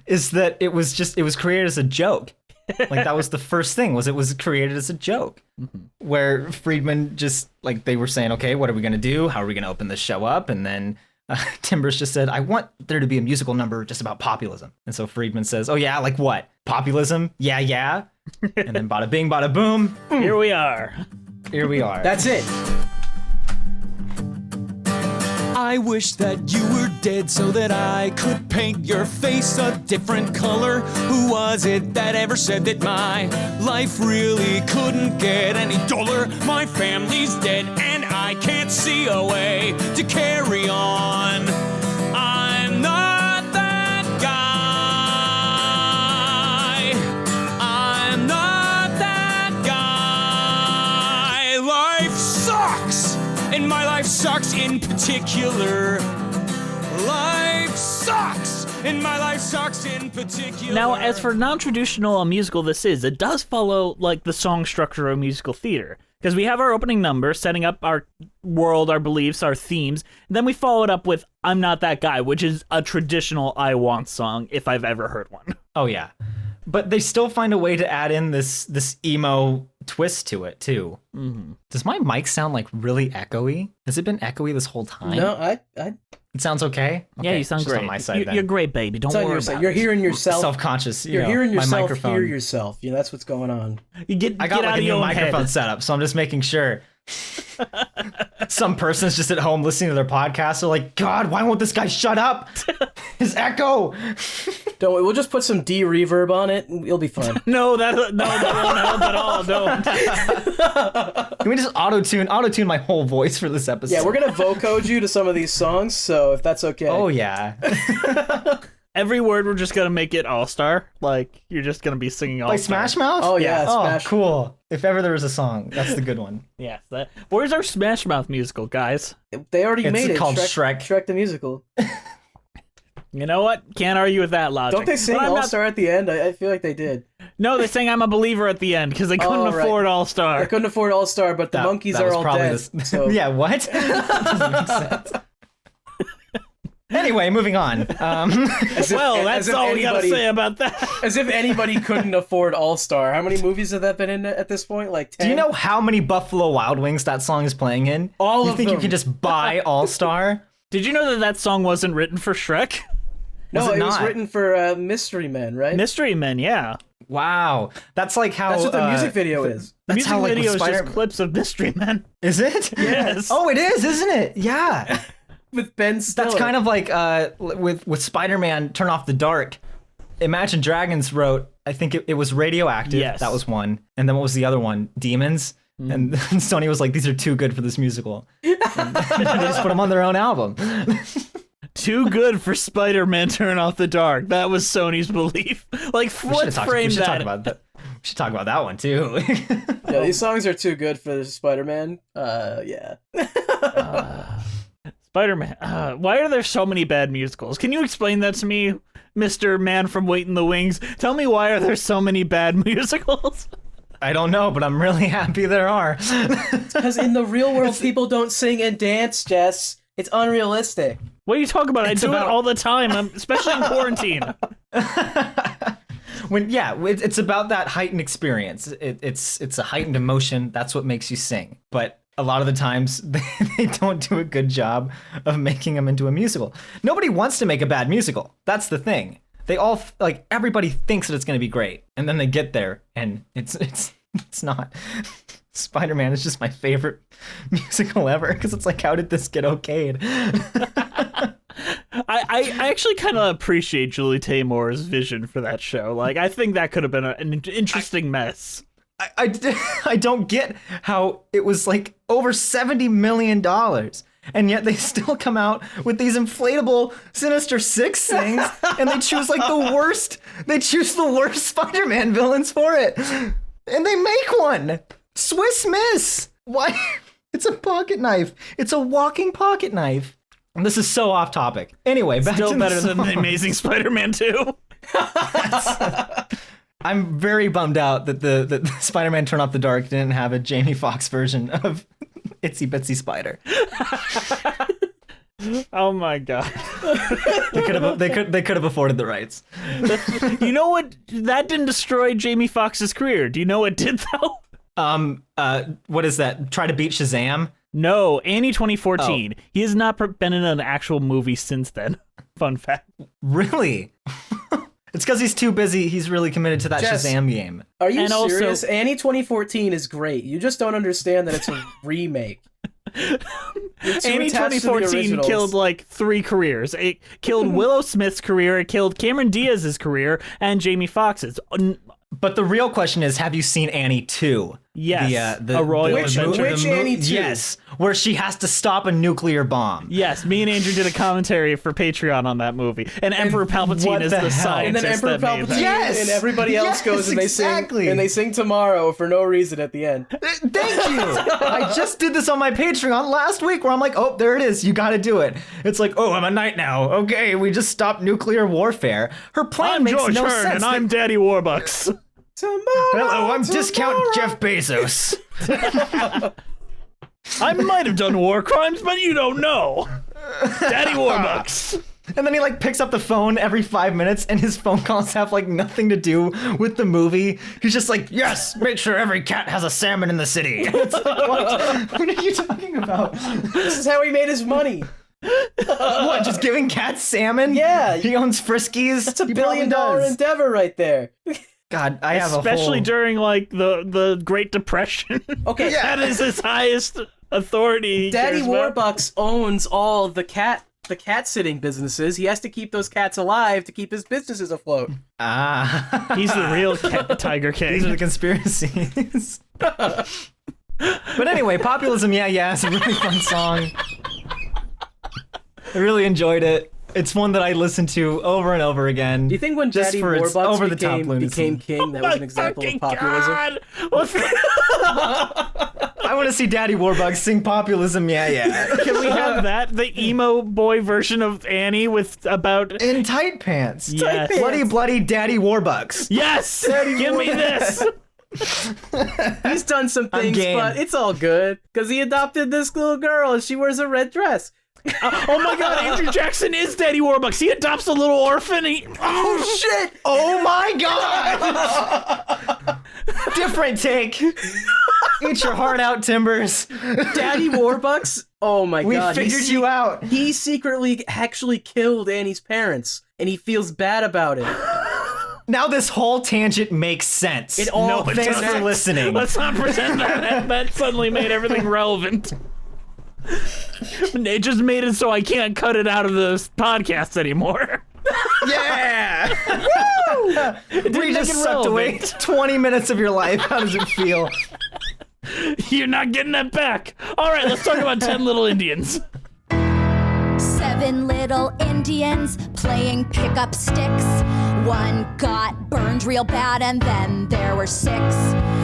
is that it was created as a joke. Like that was the first thing, it was created as a joke. Where Friedman just like they were saying, okay, what are we gonna do? How are we gonna open this show up? And then Timbers just said, I want there to be a musical number just about populism. And so Friedman says, oh yeah, like what? Populism? Yeah. And then bada bing, bada boom. Here we are. Here we are. That's it. I wish that you were dead so that I could paint your face a different color. Who was it that ever said that my life really couldn't get any duller? My family's dead and I can't see a way to carry on. I'm not that guy. I'm not that guy. Life sucks, and my life sucks in particular. Life sucks, and my life sucks in particular. Now, as for non-traditional a musical this is, it does follow like the song structure of musical theater. Because we have our opening number, setting up our world, our beliefs, our themes. And then we follow it up with I'm Not That Guy, which is a traditional I Want song, if I've ever heard one. Oh yeah, but they still find a way to add in this emo twist to it too. Mm-hmm. Does my mic sound like really echoey? Has it been echoey this whole time? No, It sounds okay? Yeah, Okay, you sound it's just great. on my side, then. You're great, baby. Don't It's on worry your about side. it. You're hearing yourself. Self-conscious. You're hearing my yourself microphone. hear yourself. Yeah, that's what's going on. You get I got get like out a of new your own microphone head. setup, so I'm just making sure. Some person's just at home listening to their podcast. They're like, God, why won't this guy shut up? His echo. Don't worry, we'll just put some D-reverb on it, and you'll be fine. No, that won't help at all. Don't. Can we just auto-tune my whole voice for this episode? Yeah, we're gonna vocode you to some of these songs, so if that's okay. Oh, yeah. Every word we're just gonna make it all-star. Like you're just gonna be singing all Like Smash Mouth? Oh yeah, Oh, Smash. cool. If ever there was a song, that's the good one. Yes. Where's our Smash Mouth musical, guys? They already It's made it. called Shrek. Shrek the musical. You know what? Can't argue with that logic. Don't they sing But I'm All not- Star at the end? I feel like they did. No, they sang "I'm a Believer" at the end because they couldn't Oh, right. afford All I Star. couldn't afford All Star, but the monkeys that are was all probably dead. the- So Yeah, what? Doesn't make sense. Anyway, moving on. as if- Well, as that's if all we gotta anybody- say about that. As if anybody couldn't afford All Star. How many movies have that been in at this point? Like 10? Do you know how many Buffalo Wild Wings that song is playing in? All you of think them. you can just buy All Star? Did you know that song wasn't written for Shrek? No, Was it it was not? written for Mystery Men, right? Mystery Men, yeah. Wow, that's like how. That's what the music video is. The That's music how, like, with video is Spider- just clips of Mystery Men. Is it? Yes. Oh, it is, isn't it? Yeah. With Ben Stiller. That's kind of like with Spider-Man Turn Off the Dark. Imagine Dragons wrote, I think it was Radioactive. Yes. That was one. And then what was the other one? Demons. And Sony was like, these are too good for this musical. And they just put them on their own album. Too good for Spider-Man Turn Off the Dark. That was Sony's belief. Like, let's frame we should that. talk about that. We should talk about that one too. Yeah, these songs are too good for Spider-Man. Yeah. Spider-Man. Why are there so many bad musicals? Can you explain that to me, Mr. Man from Wait in the Wings? Tell me why are there so many bad musicals? I don't know, but I'm really happy there are. Because in the real world, people don't sing and dance, Jess. It's unrealistic. What are you talking about? I do about- it all the time, especially in quarantine. It's about that heightened experience. It's a heightened emotion. That's what makes you sing. But a lot of the times they don't do a good job of making them into a musical. Nobody wants to make a bad musical. That's the thing. They all like everybody thinks that it's going to be great, and then they get there and it's not. Spider-Man is just my favorite musical ever because it's like, how did this get okayed? I actually kind of appreciate Julie Taymor's vision for that show. Like, I think that could have been an interesting mess. I don't get how it was like over $70 million, and yet they still come out with these inflatable Sinister Six things, and they choose like the worst. They choose the worst Spider-Man villains for it, and they make one. Swiss Miss. Why? It's a pocket knife. It's a walking pocket knife. And this is so off topic. Anyway, back Still to better the than The Amazing Spider-Man 2. I'm very bummed out that the Spider-Man Turn Off the Dark didn't have a Jamie Foxx version of Itsy Bitsy Spider. Oh my god. They could have afforded the rights. You know what? That didn't destroy Jamie Foxx's career. Do you know what did, though? What is that? Try to beat Shazam? No, Annie 2014. Oh. He has not been in an actual movie since then. Fun fact. Really? It's because he's too busy. He's really committed to that Jess, Shazam game. Are you And also- serious? Annie 2014 is great. You just don't understand that it's a remake. You're too Annie attached to the 2014 originals. killed like 3 careers. It killed Willow Smith's career, it killed Cameron Diaz's career, and Jamie Foxx's. But the real question is, have you seen Annie 2? Yes, A Royal Adventure. Which Annie 2? Yes, where she has to stop a nuclear bomb. Yes, me and Andrew did a commentary for Patreon on that movie. And Emperor Palpatine what is the the hell? scientist And then Emperor that made Palpatine that. Yes! and everybody else Yes, goes and exactly. they sing tomorrow for no reason at the end. Thank you. I just did this on my Patreon last week where I'm like, oh, there it is. You got to do it. It's like, oh, I'm a knight now. Okay, we just stopped nuclear warfare. Her plan I'm makes George no Hearn, sense. and I'm Daddy Warbucks. Tomorrow. Hello, I'm tomorrow. Discount Jeff Bezos. I might have done war crimes, but you don't know. Daddy Warbucks. And then he like picks up the phone every 5 minutes and his phone calls have like nothing to do with the movie. He's just like, yes, make sure every cat has a salmon in the city. It's like, what are you talking about? This is how he made his money. What, just giving cats salmon? Yeah. He owns Friskies. That's a He $1 billion probably does. endeavor right there. God, I have Especially a whole... during like the Great Depression. Okay, That is his highest authority. he Daddy cares about. Warbucks owns all the cat sitting businesses. He has to keep those cats alive to keep his businesses afloat. Ah. He's the real Tiger King. These are the conspiracies. But anyway, Populism Yea Yea is a really fun song. I really enjoyed it. It's one that I listen to over and over again. Do you think when just Daddy for its Warbucks over-the-top became lunacy. king, that was an example of populism? I want to see Daddy Warbucks sing Populism Yea Yea. Can we have that? The emo boy version of Annie with about... In tight pants. Yes. Bloody Daddy Warbucks. Yes! Give me this! He's done some things, game. but it's all good because he adopted this little girl and she wears a red dress. Oh my god, Andrew Jackson is Daddy Warbucks. He adopts a little orphan. Oh shit! Oh my god! Different take. Eat your heart out, Timbers. Daddy Warbucks? Oh my We god. figured you out. He secretly actually killed Annie's parents and he feels bad about it. Now this whole tangent makes sense. It all No, it Thanks doesn't. for listening. Let's not pretend that suddenly made everything relevant. It just made it so I can't cut it out of the podcast anymore. Yeah! We just make it sucked away relevant. 20 minutes of your life. How does it feel? You're not getting that back. All right, let's talk about 10 Little Indians. 7 little Indians playing pickup sticks. One got burned real bad and then there were 6.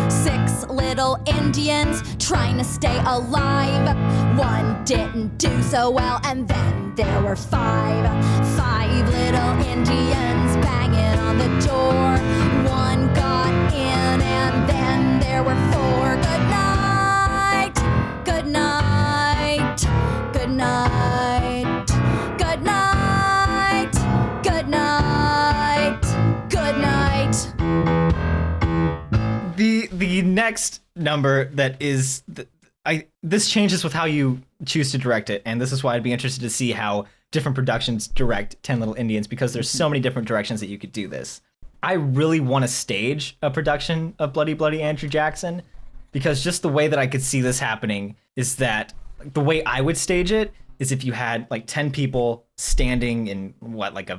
6 little Indians trying to stay alive. One didn't do so well and then there were 5. 5 little Indians banging on the door. One got in and then there were 4. Good night, good night, good night, good night, good night, good night. The next number that is this changes with how you choose to direct it, and this is why I'd be interested to see how different productions direct 10 Little Indians, because there's so many different directions that you could do this. I really want to stage a production of Bloody Andrew Jackson, because just the way that I could see this happening is that the way I would stage it is if you had like 10 people standing in like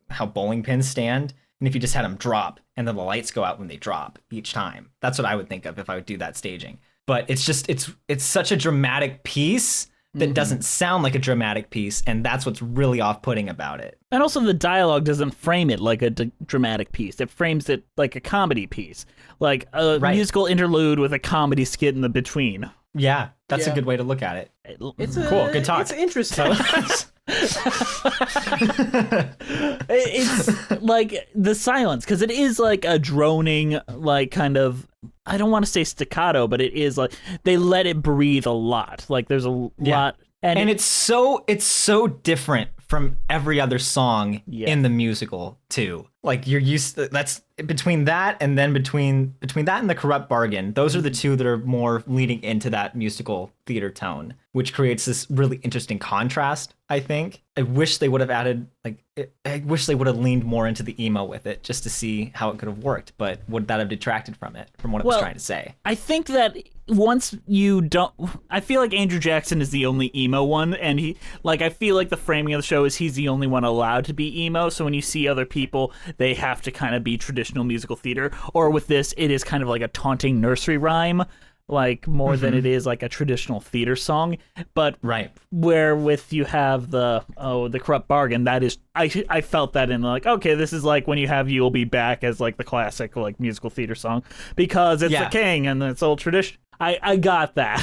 how bowling pins stand, and if you just had them drop and then the lights go out when they drop each time. That's what I would think of if I would do that staging. But it's just it's such a dramatic piece that doesn't sound like a dramatic piece, and that's what's really off-putting about it. And also the dialogue doesn't frame it like a dramatic piece. It frames it like a comedy piece. Like a musical interlude with a comedy skit in the between. Yeah, that's Yeah. a good way to look at it. It's Cool, good talk. It's interesting. It's like the silence, because it is like a droning, like kind of, I don't want to say staccato, but it is like they let it breathe a lot. Like there's a lot, And it's so different from every other song in the musical too. Like you're used to, that's between that and then between that and the Corrupt Bargain. Those are the two that are more leading into that musical theater tone, which creates this really interesting contrast, I think. I wish they would have added I wish they would have leaned more into the emo with it just to see how it could have worked, but would that have detracted from it, from what it was trying to say? I think that once you don't, I feel like Andrew Jackson is the only emo one, and I feel like the framing of the show is he's the only one allowed to be emo, so when you see other people, they have to kind of be traditional musical theater, or with this, it is kind of like a taunting nursery rhyme, like more than it is like a traditional theater song. But where with you have the Corrupt Bargain, that is, I felt that in like, okay, this is like when you have You'll Be Back as like the classic like musical theater song, because it's the king and it's old tradition. I got that.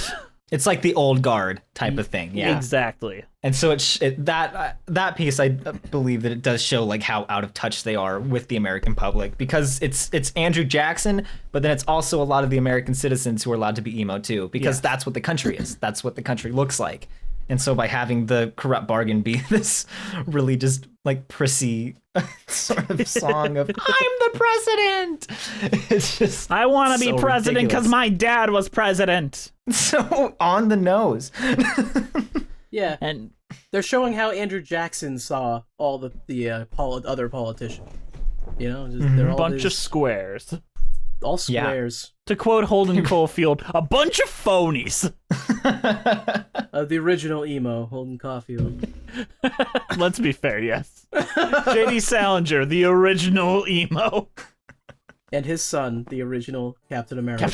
It's like the old guard type of thing. Yeah, exactly. And so that piece, I believe that it does show like how out of touch they are with the American public, because it's Andrew Jackson, but then it's also a lot of the American citizens who are allowed to be emo too, because that's what the country is. That's what the country looks like. And so by having the Corrupt Bargain be this really just like prissy sort of song of I'm the president, it's just I want to so be president because ridiculous. my dad was president. So on the nose. Yeah. And They're showing how Andrew Jackson saw all the other politicians. You know, just, they're all Bunch of squares. all squares. To quote Holden Caulfield, a bunch of phonies. The original emo, Holden Caulfield. Let's be fair, yes. J.D. Salinger, the original emo. And his son, the original Captain America.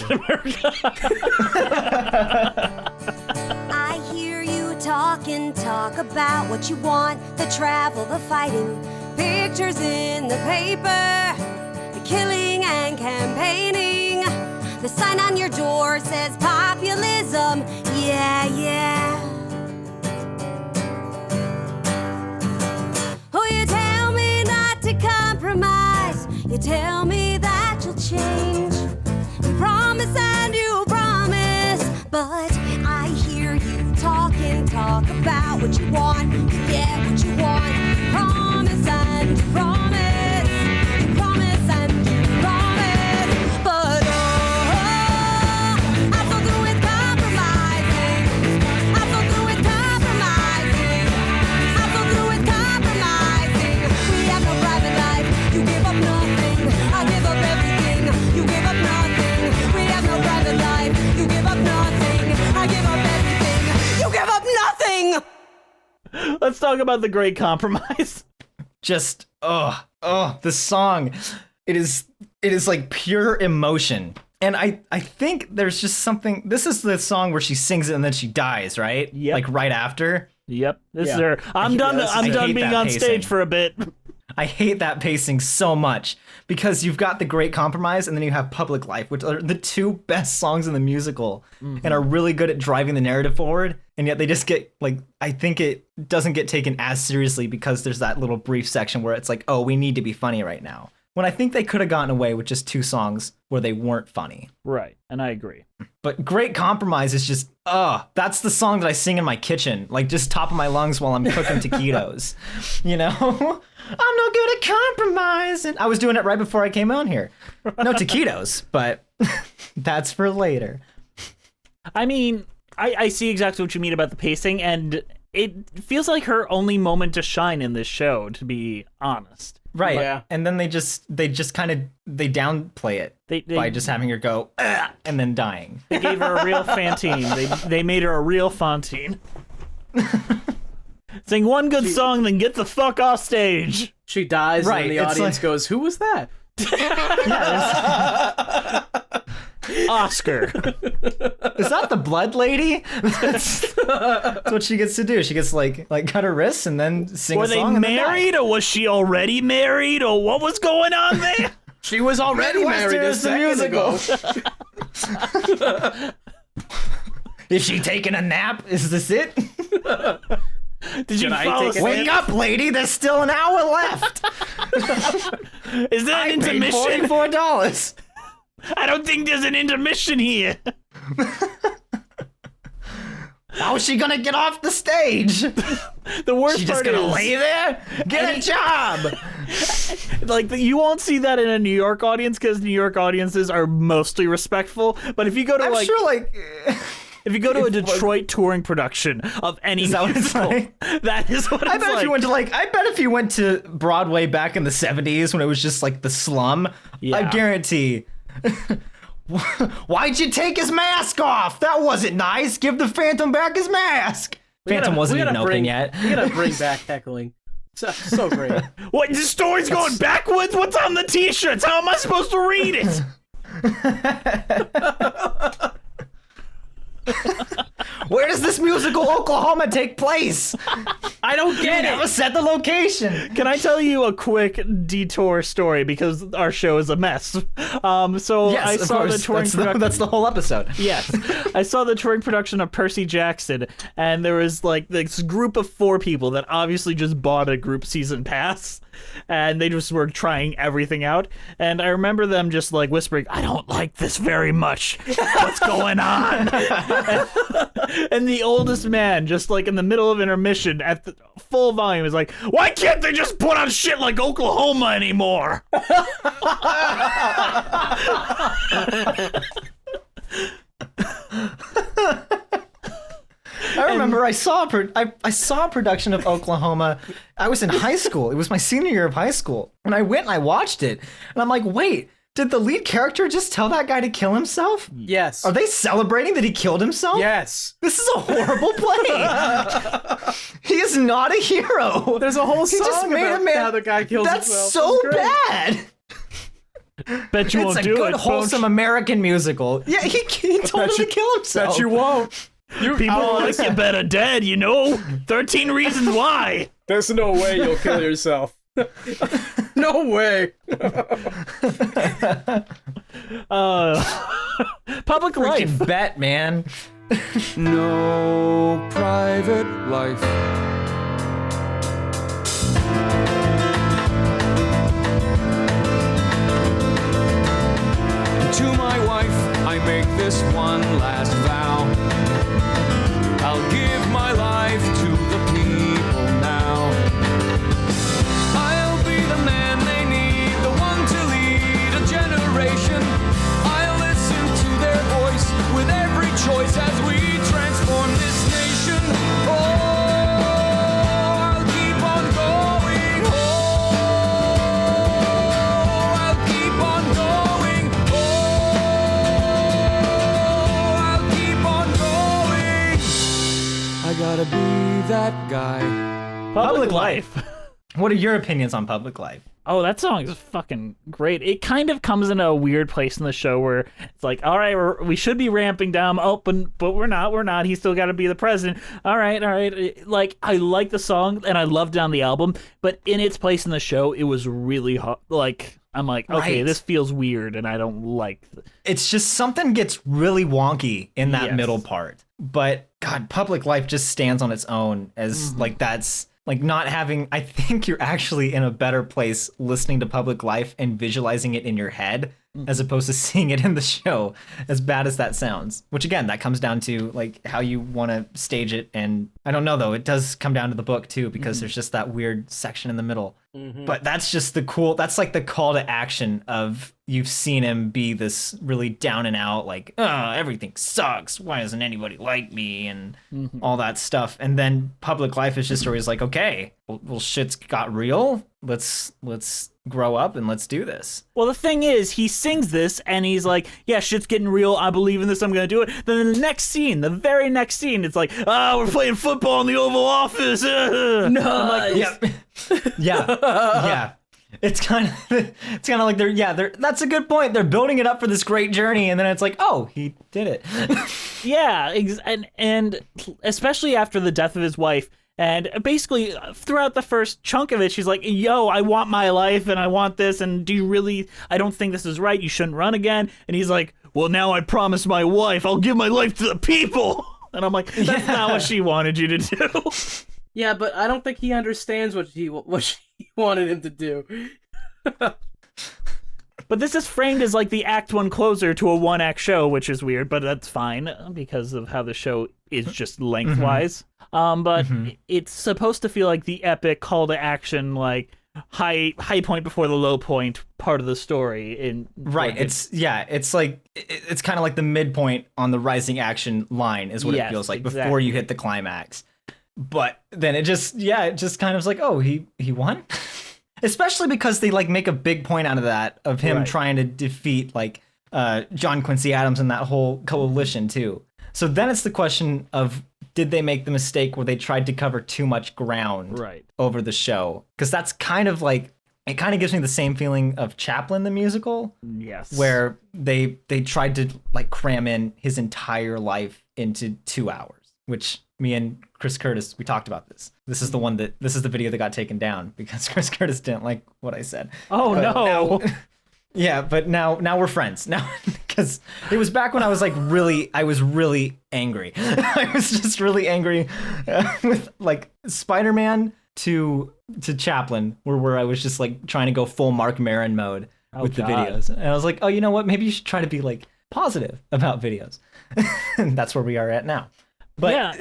I hear you talk about what you want, the travel, the fighting, pictures in the paper, the killing and campaigning. The sign on your door says populism, yeah, yeah. Oh, you tell me not to compromise, you tell me that you'll change. You promise and you promise, but I hear you talk about what you want, you get what you want. Promise and you promise, you promise and you promise, but I'm so through with compromising. I'm so through with compromising. I'm so through with compromising. We have no private life. You give up nothing. I give up everything. You give up nothing. We have no private life. You give up nothing. I give up everything. You give up nothing. Let's talk about the Great Compromise. Just this song, it is like pure emotion. And I think there's just something. This is the song where she sings it and then she dies, right? Yep. Like right after. Yep. This is Yeah. her. I'm done hate being that on pacing. stage for a bit. I hate that pacing so much because you've got The Great Compromise and then you have Public Life, which are the two best songs in the musical and are really good at driving the narrative forward. And yet they just get like, I think it doesn't get taken as seriously because there's that little brief section where it's like, oh, we need to be funny right now. When I think they could have gotten away with just two songs where they weren't funny. Right. And I agree. But Great Compromise is just, that's the song that I sing in my kitchen, like just top of my lungs while I'm cooking taquitos. You know? I'm no good at compromising. I was doing it right before I came on here. No taquitos, but that's for later. I mean, I see exactly what you mean about the pacing, and it feels like her only moment to shine in this show, to be honest. Right. Yeah. And then they just kind of downplay it by just having her go "Ugh," and then dying. They gave her a real Fantine. They made her a real Fantine. Sing one good song, then get the fuck off stage. She dies, Right, and the it's audience like- goes, "Who was that?" Oscar. Is that the blood lady? That's what she gets to do. She gets like cut her wrists and then sing Were a they song. and then die. married, or was she already married, or what was going on there? She was already married a Midwestern second the ago. Is she taking a nap? Is this it? Did you I fall take a asleep? Wake up, lady! There's still an hour left. Is there an I paid intermission? $44. I don't think there's an intermission here. How's she gonna get off the stage? The worst She just part gonna is, lay there? Get a job. like, you won't see that in a New York audience because New York audiences are mostly respectful. But if you go to I'm like, sure, like, if you go to a Detroit touring production of any is that what it's musical, like? that is what it's I bet like. if you went to I bet if you went to Broadway back in the 70s when it was just like the slum, I Yeah. guarantee. Why'd you take his mask off? That wasn't nice. Give the Phantom back his mask. Phantom wasn't even open yet. We gotta bring back heckling. So great. What, the story's going backwards? What's on the t-shirts? How am I supposed to read it? Where does this musical Oklahoma take place? I don't get Never it. said the location. Can I tell you a quick detour story because our show is a mess? So Yes, I of saw course. the touring That's production. that's the whole episode. Yes, I saw the touring production of Percy Jackson, and there was like this group of 4 people that obviously just bought a group season pass, and they just were trying everything out. And I remember them just like whispering, "I don't like this very much. What's going on?" And the oldest man, just like in the middle of intermission at the full volume, is like, "Why can't they just put on shit like Oklahoma anymore?" I remember I saw a production of Oklahoma. I was in high school. It was my senior year of high school. And I went and I watched it. And I'm like, wait, did the lead character just tell that guy to kill himself? Yes. Are they celebrating that he killed himself? Yes. This is a horrible play. He is not a hero. There's a whole He song just made about a man. how the guy kills That's himself. so It's great. bad. Bet you It's won't a do good, it. wholesome American musical. Yeah, he told him to kill himself. Bet you won't. People are like, you better dead, 13 reasons why. There's no way you'll kill yourself. No way. Public life. Freaking bet, man. No private life. To my wife, I make this one last vow. I'll give my life to the people now. I'll be the man they need, the one to lead a generation. I'll listen to their voice with every choice as we transform this nation. Oh, I'll keep on going. Oh, I'll keep on going. Oh, I'll keep on going. I gotta be that guy. Public life. What are your opinions on Public Life? Oh, that song is fucking great. It kind of comes in a weird place in the show where it's like, all right, we should be ramping down. Oh, but we're not. We're not. He's still got to be the president. All right. Like, I like the song and I love down the album, but in its place in the show, it was really hot. Like, I'm like, okay, Right. this feels weird and I don't like It's just something gets really wonky in that Yes. middle part. But God, Public Life just stands on its own as like that's like not having. I think you're actually in a better place listening to Public Life and visualizing it in your head as opposed to seeing it in the show, as bad as that sounds. Which again, that comes down to like how you want to stage it. And I don't know though, it does come down to the book too, because there's just that weird section in the middle. But that's just that's like the call to action of you've seen him be this really down and out, like, oh, everything sucks. Why doesn't anybody like me? And all that stuff. And then Public Life is just always like, okay, well, shit's got real. Let's grow up and let's do this. Well, the thing is, he sings this and he's like, yeah, shit's getting real. I believe in this. I'm going to do it. Then the next scene, the very next scene, it's like, we're playing football in the Oval Office. No. Yeah. It's kind of like they're that's a good point. They're building it up for this great journey, and then it's like, oh, he did it. Yeah, and especially after the death of his wife, and basically throughout the first chunk of it, she's like, yo, I want my life, and I want this, and do you really, I don't think this is right, you shouldn't run again. And he's like, well, now I promised my wife I'll give my life to the people. And I'm like, that's not what she wanted you to do. Yeah, but I don't think he understands what she wanted him to do. But this is framed as like the act one closer to a one act show, which is weird, but that's fine because of how the show is just lengthwise. But it's supposed to feel like the epic call to action, like high point before the low point part of the story. Right. It's like it's kind of like the midpoint on the rising action line is what it Yes, feels like before exactly. you hit the climax. But then it just kind of is like, oh, he won. Especially because they like make a big point out of that, of him Right. trying to defeat like John Quincy Adams and that whole coalition too. So then it's the question of, did they make the mistake where they tried to cover too much ground Right. over the show? Because that's kind of like, it kind of gives me the same feeling of Chaplin the musical, Yes. where they tried to like cram in his entire life into 2 hours, which me and Chris Curtis, we talked about this. This is the video that got taken down because Chris Curtis didn't like what I said. Oh, But no. Yeah, but now we're friends. Now, because it was back when I was really angry. I was just really angry with like Spider-Man to Chaplin, where I was just like trying to go full Mark Maron mode with the God. videos. And I was like, oh, you know what? Maybe you should try to be like positive about videos. And that's where we are at now. But yeah, and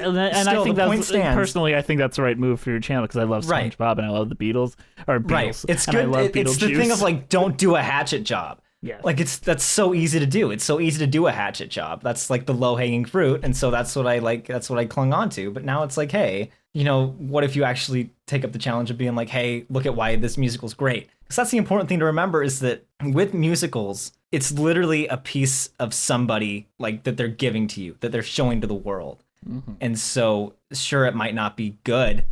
still, I think the point that's stands. personally, I think that's the right move for your channel because I love Right. SpongeBob and I love the Beatles or Beatles. Right. It's and I good. love It's the Beetlejuice. thing of like, don't do a hatchet job. Yeah. Like that's so easy to do. It's so easy to do a hatchet job. That's like the low-hanging fruit, and so that's what I clung on to. But now it's like, hey, what if you actually take up the challenge of being like, hey, look at why this musical's great? Because that's the important thing to remember, is that with musicals, it's literally a piece of somebody like that they're giving to you, that they're showing to the world. And so sure, it might not be good,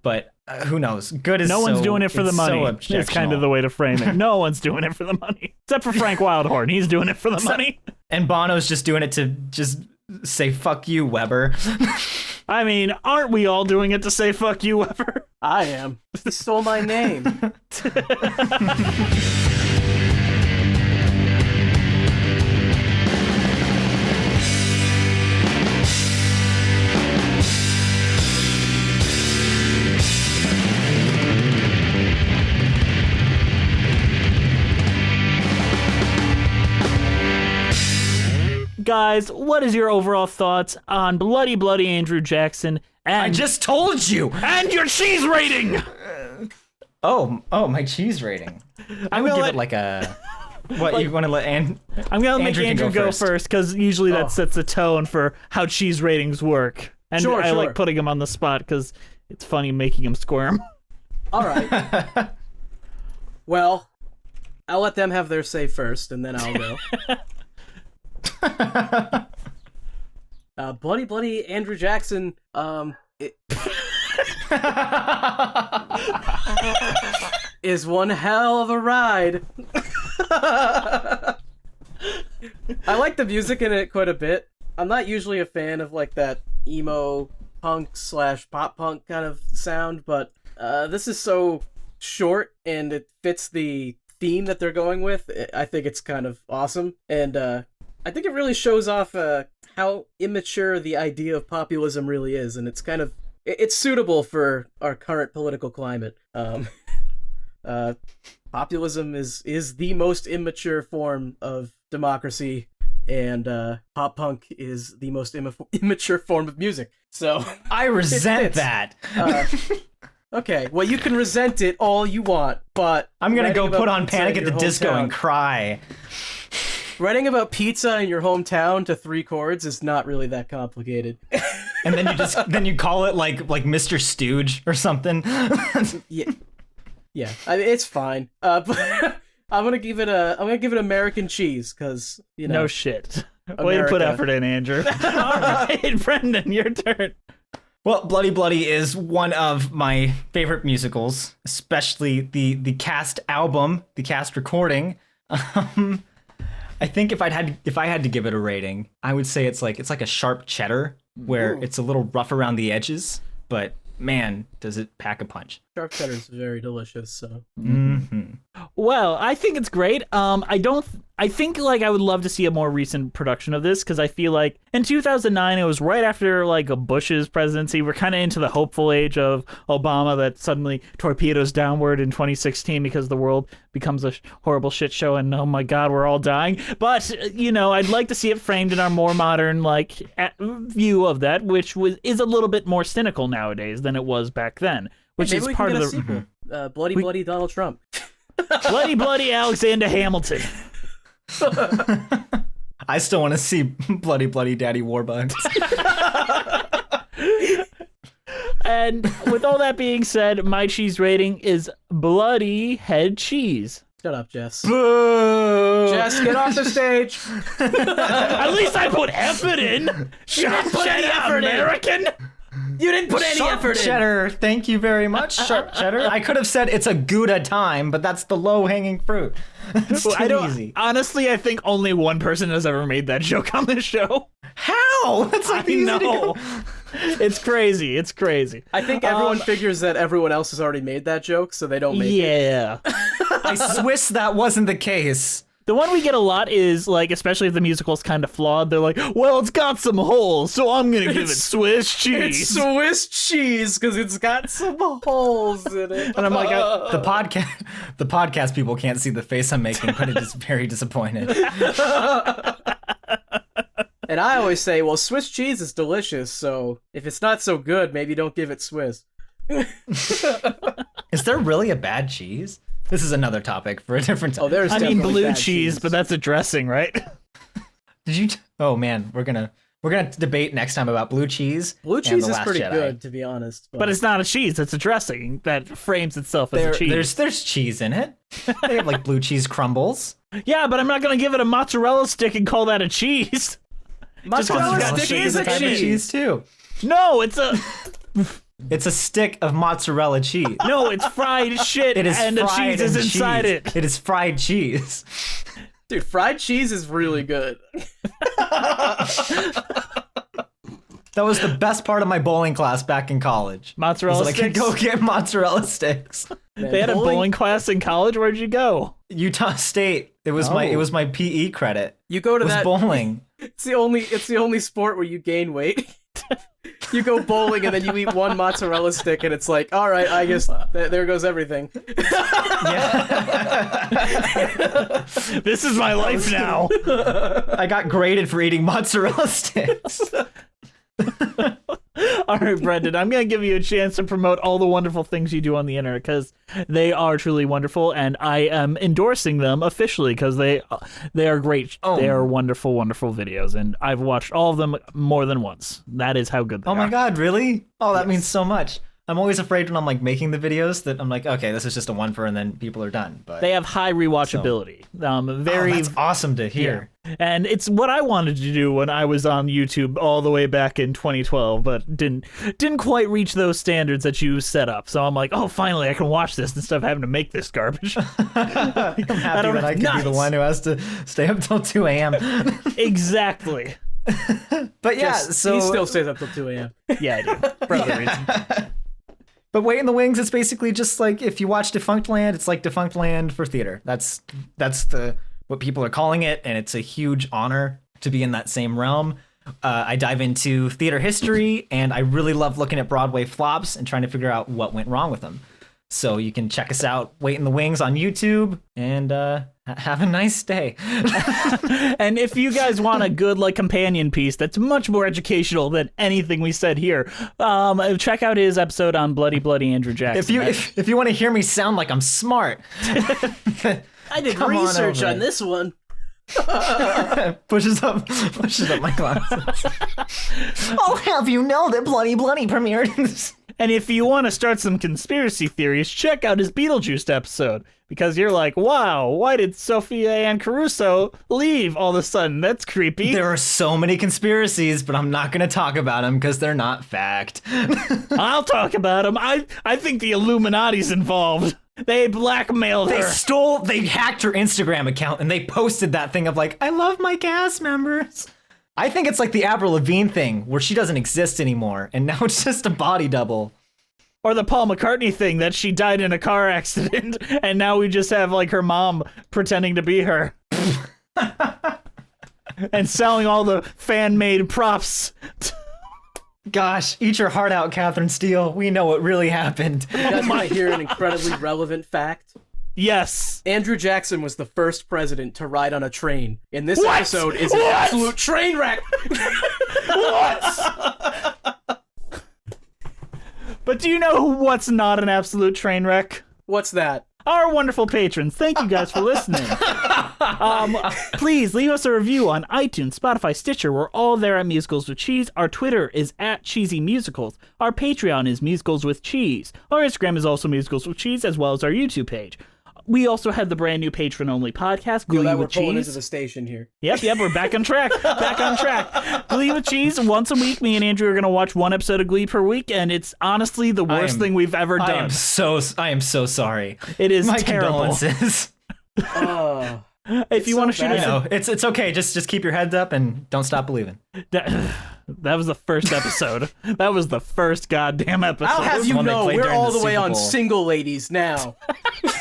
but who knows? Good is no one's doing it for the money. So It's kind of the way to frame it. No one's doing it for the money. Except for Frank Wildhorn. He's doing it for the money. And Bono's just doing it to just say, fuck you, Weber. I mean, aren't we all doing it to say fuck you, Weber? I am. He stole my name. Guys, what is your overall thoughts on Bloody Bloody Andrew Jackson and I just told you. and your cheese rating? Oh, my cheese rating. I would give it like a. What, you want to let I'm gonna make Andrew go first because usually that sets the tone for how cheese ratings work, and Sure, I sure. like putting him on the spot because it's funny making him squirm. All right. Well, I'll let them have their say first, and then I'll go. Bloody Bloody Andrew Jackson, is one hell of a ride. I like the music in it quite a bit. I'm not usually a fan of like that emo punk / pop punk kind of sound, but this is so short and it fits the theme that they're going with. I think it's kind of awesome, and I think it really shows off how immature the idea of populism really is, and it's kind of it's suitable for our current political climate. Populism is the most immature form of democracy, and pop punk is the most immature form of music. So I resent that. Okay, well, you can resent it all you want, but I'm gonna go put on pizza Panic in at the your Disco hometown- and cry. Writing about pizza in your hometown to 3 chords is not really that complicated. And then you call it like Mr. Stooge or something. Yeah. I mean, it's fine. But I'm gonna give it American cheese because No shit. Way to put America. effort in, Andrew. All right, Brendan, your turn. Well, Bloody Bloody is one of my favorite musicals, especially the cast album, the cast recording. I think if I had to give it a rating, I would say it's like a sharp cheddar where it's a little rough around the edges, but man, does it pack a punch. sharp cheddar is very delicious. So Well, I think it's great. I think like I would love to see a more recent production of this because I feel like in 2009 it was right after like a Bush's presidency. We're kind of into the hopeful age of Obama that suddenly torpedoes downward in 2016 because the world becomes a horrible shit show and oh my god, we're all dying. But I'd like to see it framed in our more modern like view of that, which is a little bit more cynical nowadays than it was back then. Which maybe is we part can of get a the sequel. Bloody Bloody Donald Trump. Bloody Bloody Alexander Hamilton. I still want to see Bloody Bloody Daddy Warbucks. And with all that being said, my cheese rating is bloody head cheese. Shut up, Jess. Boo! Jess, get off the stage. At least I put effort in. Sharp put any cheddar effort in. American. You didn't put any Sharp effort in. cheddar, thank you very much. Sharp cheddar. I could have said it's a Gouda time, but that's the low-hanging fruit. It's I too don't. easy. Honestly, I think only one person has ever made that joke on this show. How? That's I like easy to know. go. It's crazy. It's crazy. I think everyone figures that everyone else has already made that joke, so they don't make it. Yeah. I Swiss that wasn't the case. The one we get a lot is, like, especially if the musical's kind of flawed, they're like, well, it's got some holes, so I'm going to give it Swiss cheese. It's Swiss cheese because it's got some holes in it. And I'm like, the podcast people can't see the face I'm making, but it is very disappointed. And I always say, well, Swiss cheese is delicious, so if it's not so good, maybe don't give it Swiss. Is there really a bad cheese? This is another topic for a different time. Oh, there's I mean definitely blue bad cheese, but that's a dressing, right? Did you? Oh man, we're gonna debate next time about blue cheese. Blue and cheese The is Last pretty Jedi. good, to be honest. But it's not a cheese, it's a dressing that frames itself as a cheese. There's cheese in it. They have like blue cheese crumbles. Yeah, but I'm not going to give it a mozzarella stick and call that a cheese. mozzarella Just 'cause it's got stick cheese is a in it. Cheese. cheese. too. No, it's a It's a stick of mozzarella cheese. no, it's fried shit It is and the fried cheese is and inside cheese. it. It is fried cheese. Dude, fried cheese is really good. That was the best part of my bowling class back in college. Mozzarella was that I could sticks? go get mozzarella sticks. Man, They had a bowling class in college. Where'd you go? Utah State. It was my PE credit. You go to It was that. bowling. It's the only sport where you gain weight. You go bowling and then you eat one mozzarella stick, and it's like, all right, I guess there goes everything. This is my life now. I got graded for eating mozzarella sticks. All right, Brendon, I'm going to give you a chance to promote all the wonderful things you do on the internet because they are truly wonderful, and I am endorsing them officially because they are great. Oh. They are wonderful, wonderful videos, and I've watched all of them more than once. That is how good they are. Oh my god, really? Oh, that means so much. I'm always afraid when I'm like making the videos that I'm like, okay, this is just a one for and then people are done. But They have high rewatchability. Very that's awesome to hear. And it's what I wanted to do when I was on YouTube all the way back in 2012, but didn't quite reach those standards that you set up. So I'm like, oh, finally, I can watch this instead of having to make this garbage. I'm happy that I can be the one who has to stay up till 2 a.m. Exactly. But yeah, He still stays up till 2 a.m. Yeah, I do. For other reasons. But Wait in the Wings, it's basically just like if you watch Defunct Land, it's like Defunct Land for theater. That's what people are calling it, and it's a huge honor to be in that same realm. I dive into theater history, and I really love looking at Broadway flops and trying to figure out what went wrong with them. So you can check us out, Wait in the Wings on YouTube, and have a nice day. And if you guys want a good companion piece that's much more educational than anything we said here, check out his episode on Bloody Andrew Jackson. If you want to hear me sound like I'm smart, I did Come on research over on it. this one. pushes up my glasses. I'll have you know that Bloody premiered. And if you want to start some conspiracy theories, check out his Beetlejuice episode. Because you're like, wow, why did Sophia Ann Caruso leave all of a sudden? That's creepy. There are so many conspiracies, but I'm not going to talk about them because they're not fact. I'll talk about them. I think the Illuminati's involved. They blackmailed her. They hacked her Instagram account and they posted that thing of like, I love my cast members. I think it's like the Avril Lavigne thing where she doesn't exist anymore and now it's just a body double. Or the Paul McCartney thing that she died in a car accident and now we just have her mom pretending to be her. And selling all the fan-made props. Gosh, eat your heart out, Catherine Steele. We know what really happened. You guys want to hear an incredibly relevant fact? Yes. Andrew Jackson was the first president to ride on a train. And this What? episode is an What? absolute train wreck. But do you know what's not an absolute train wreck? What's that? Our wonderful patrons. Thank you guys for listening. Please leave us a review on iTunes, Spotify, Stitcher. We're all there at Musicals with Cheese. Our Twitter is at Cheesy Musicals. Our Patreon is Musicals with Cheese. Our Instagram is also Musicals with Cheese, as well as our YouTube page. We also have the brand new patron-only podcast, Feel Glee that we're with pulling Cheese. into the station here. Yep, we're back on track. Back on track. Glee with Cheese, once a week. Me and Andrew are going to watch one episode of Glee per week, and it's honestly the worst thing we've ever done. I am so sorry. It is My terrible. condolences. Oh. If you want to shoot bad. us, No, it's okay. Just keep your heads up and don't stop believing. that was the first episode. That was the first goddamn episode. I'll have you one they know, played we're during all the the way Super on Bowl. Single Ladies now.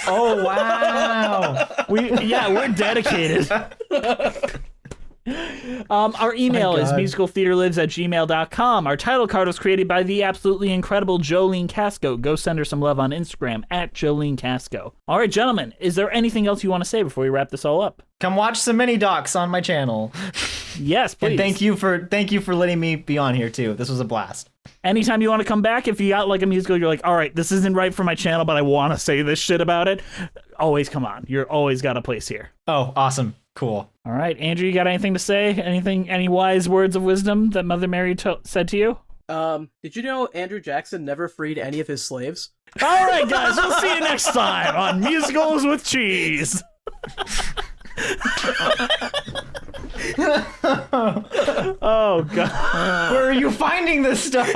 Oh wow! We're dedicated. Our email is God. musicaltheaterlives@gmail.com. Our title card was created by the absolutely incredible Jolene Casco. Go send her some love on Instagram at Jolene Casco. All right, gentlemen, is there anything else you want to say before we wrap this all up? Come watch some mini docs on my channel. Yes, please. And thank you for letting me be on here too. This was a blast. Anytime you want to come back, if you got a musical, you're like, all right, this isn't right for my channel, but I want to say this shit about it. always come on. You're always got a place here. Oh, awesome. Cool. All right, Andrew, you got anything to say? Any wise words of wisdom that Mother Mary said to you? Did you know Andrew Jackson never freed any of his slaves? All right, guys, we'll see you next time on Musicals with Cheese. Oh, God. Where are you finding this stuff?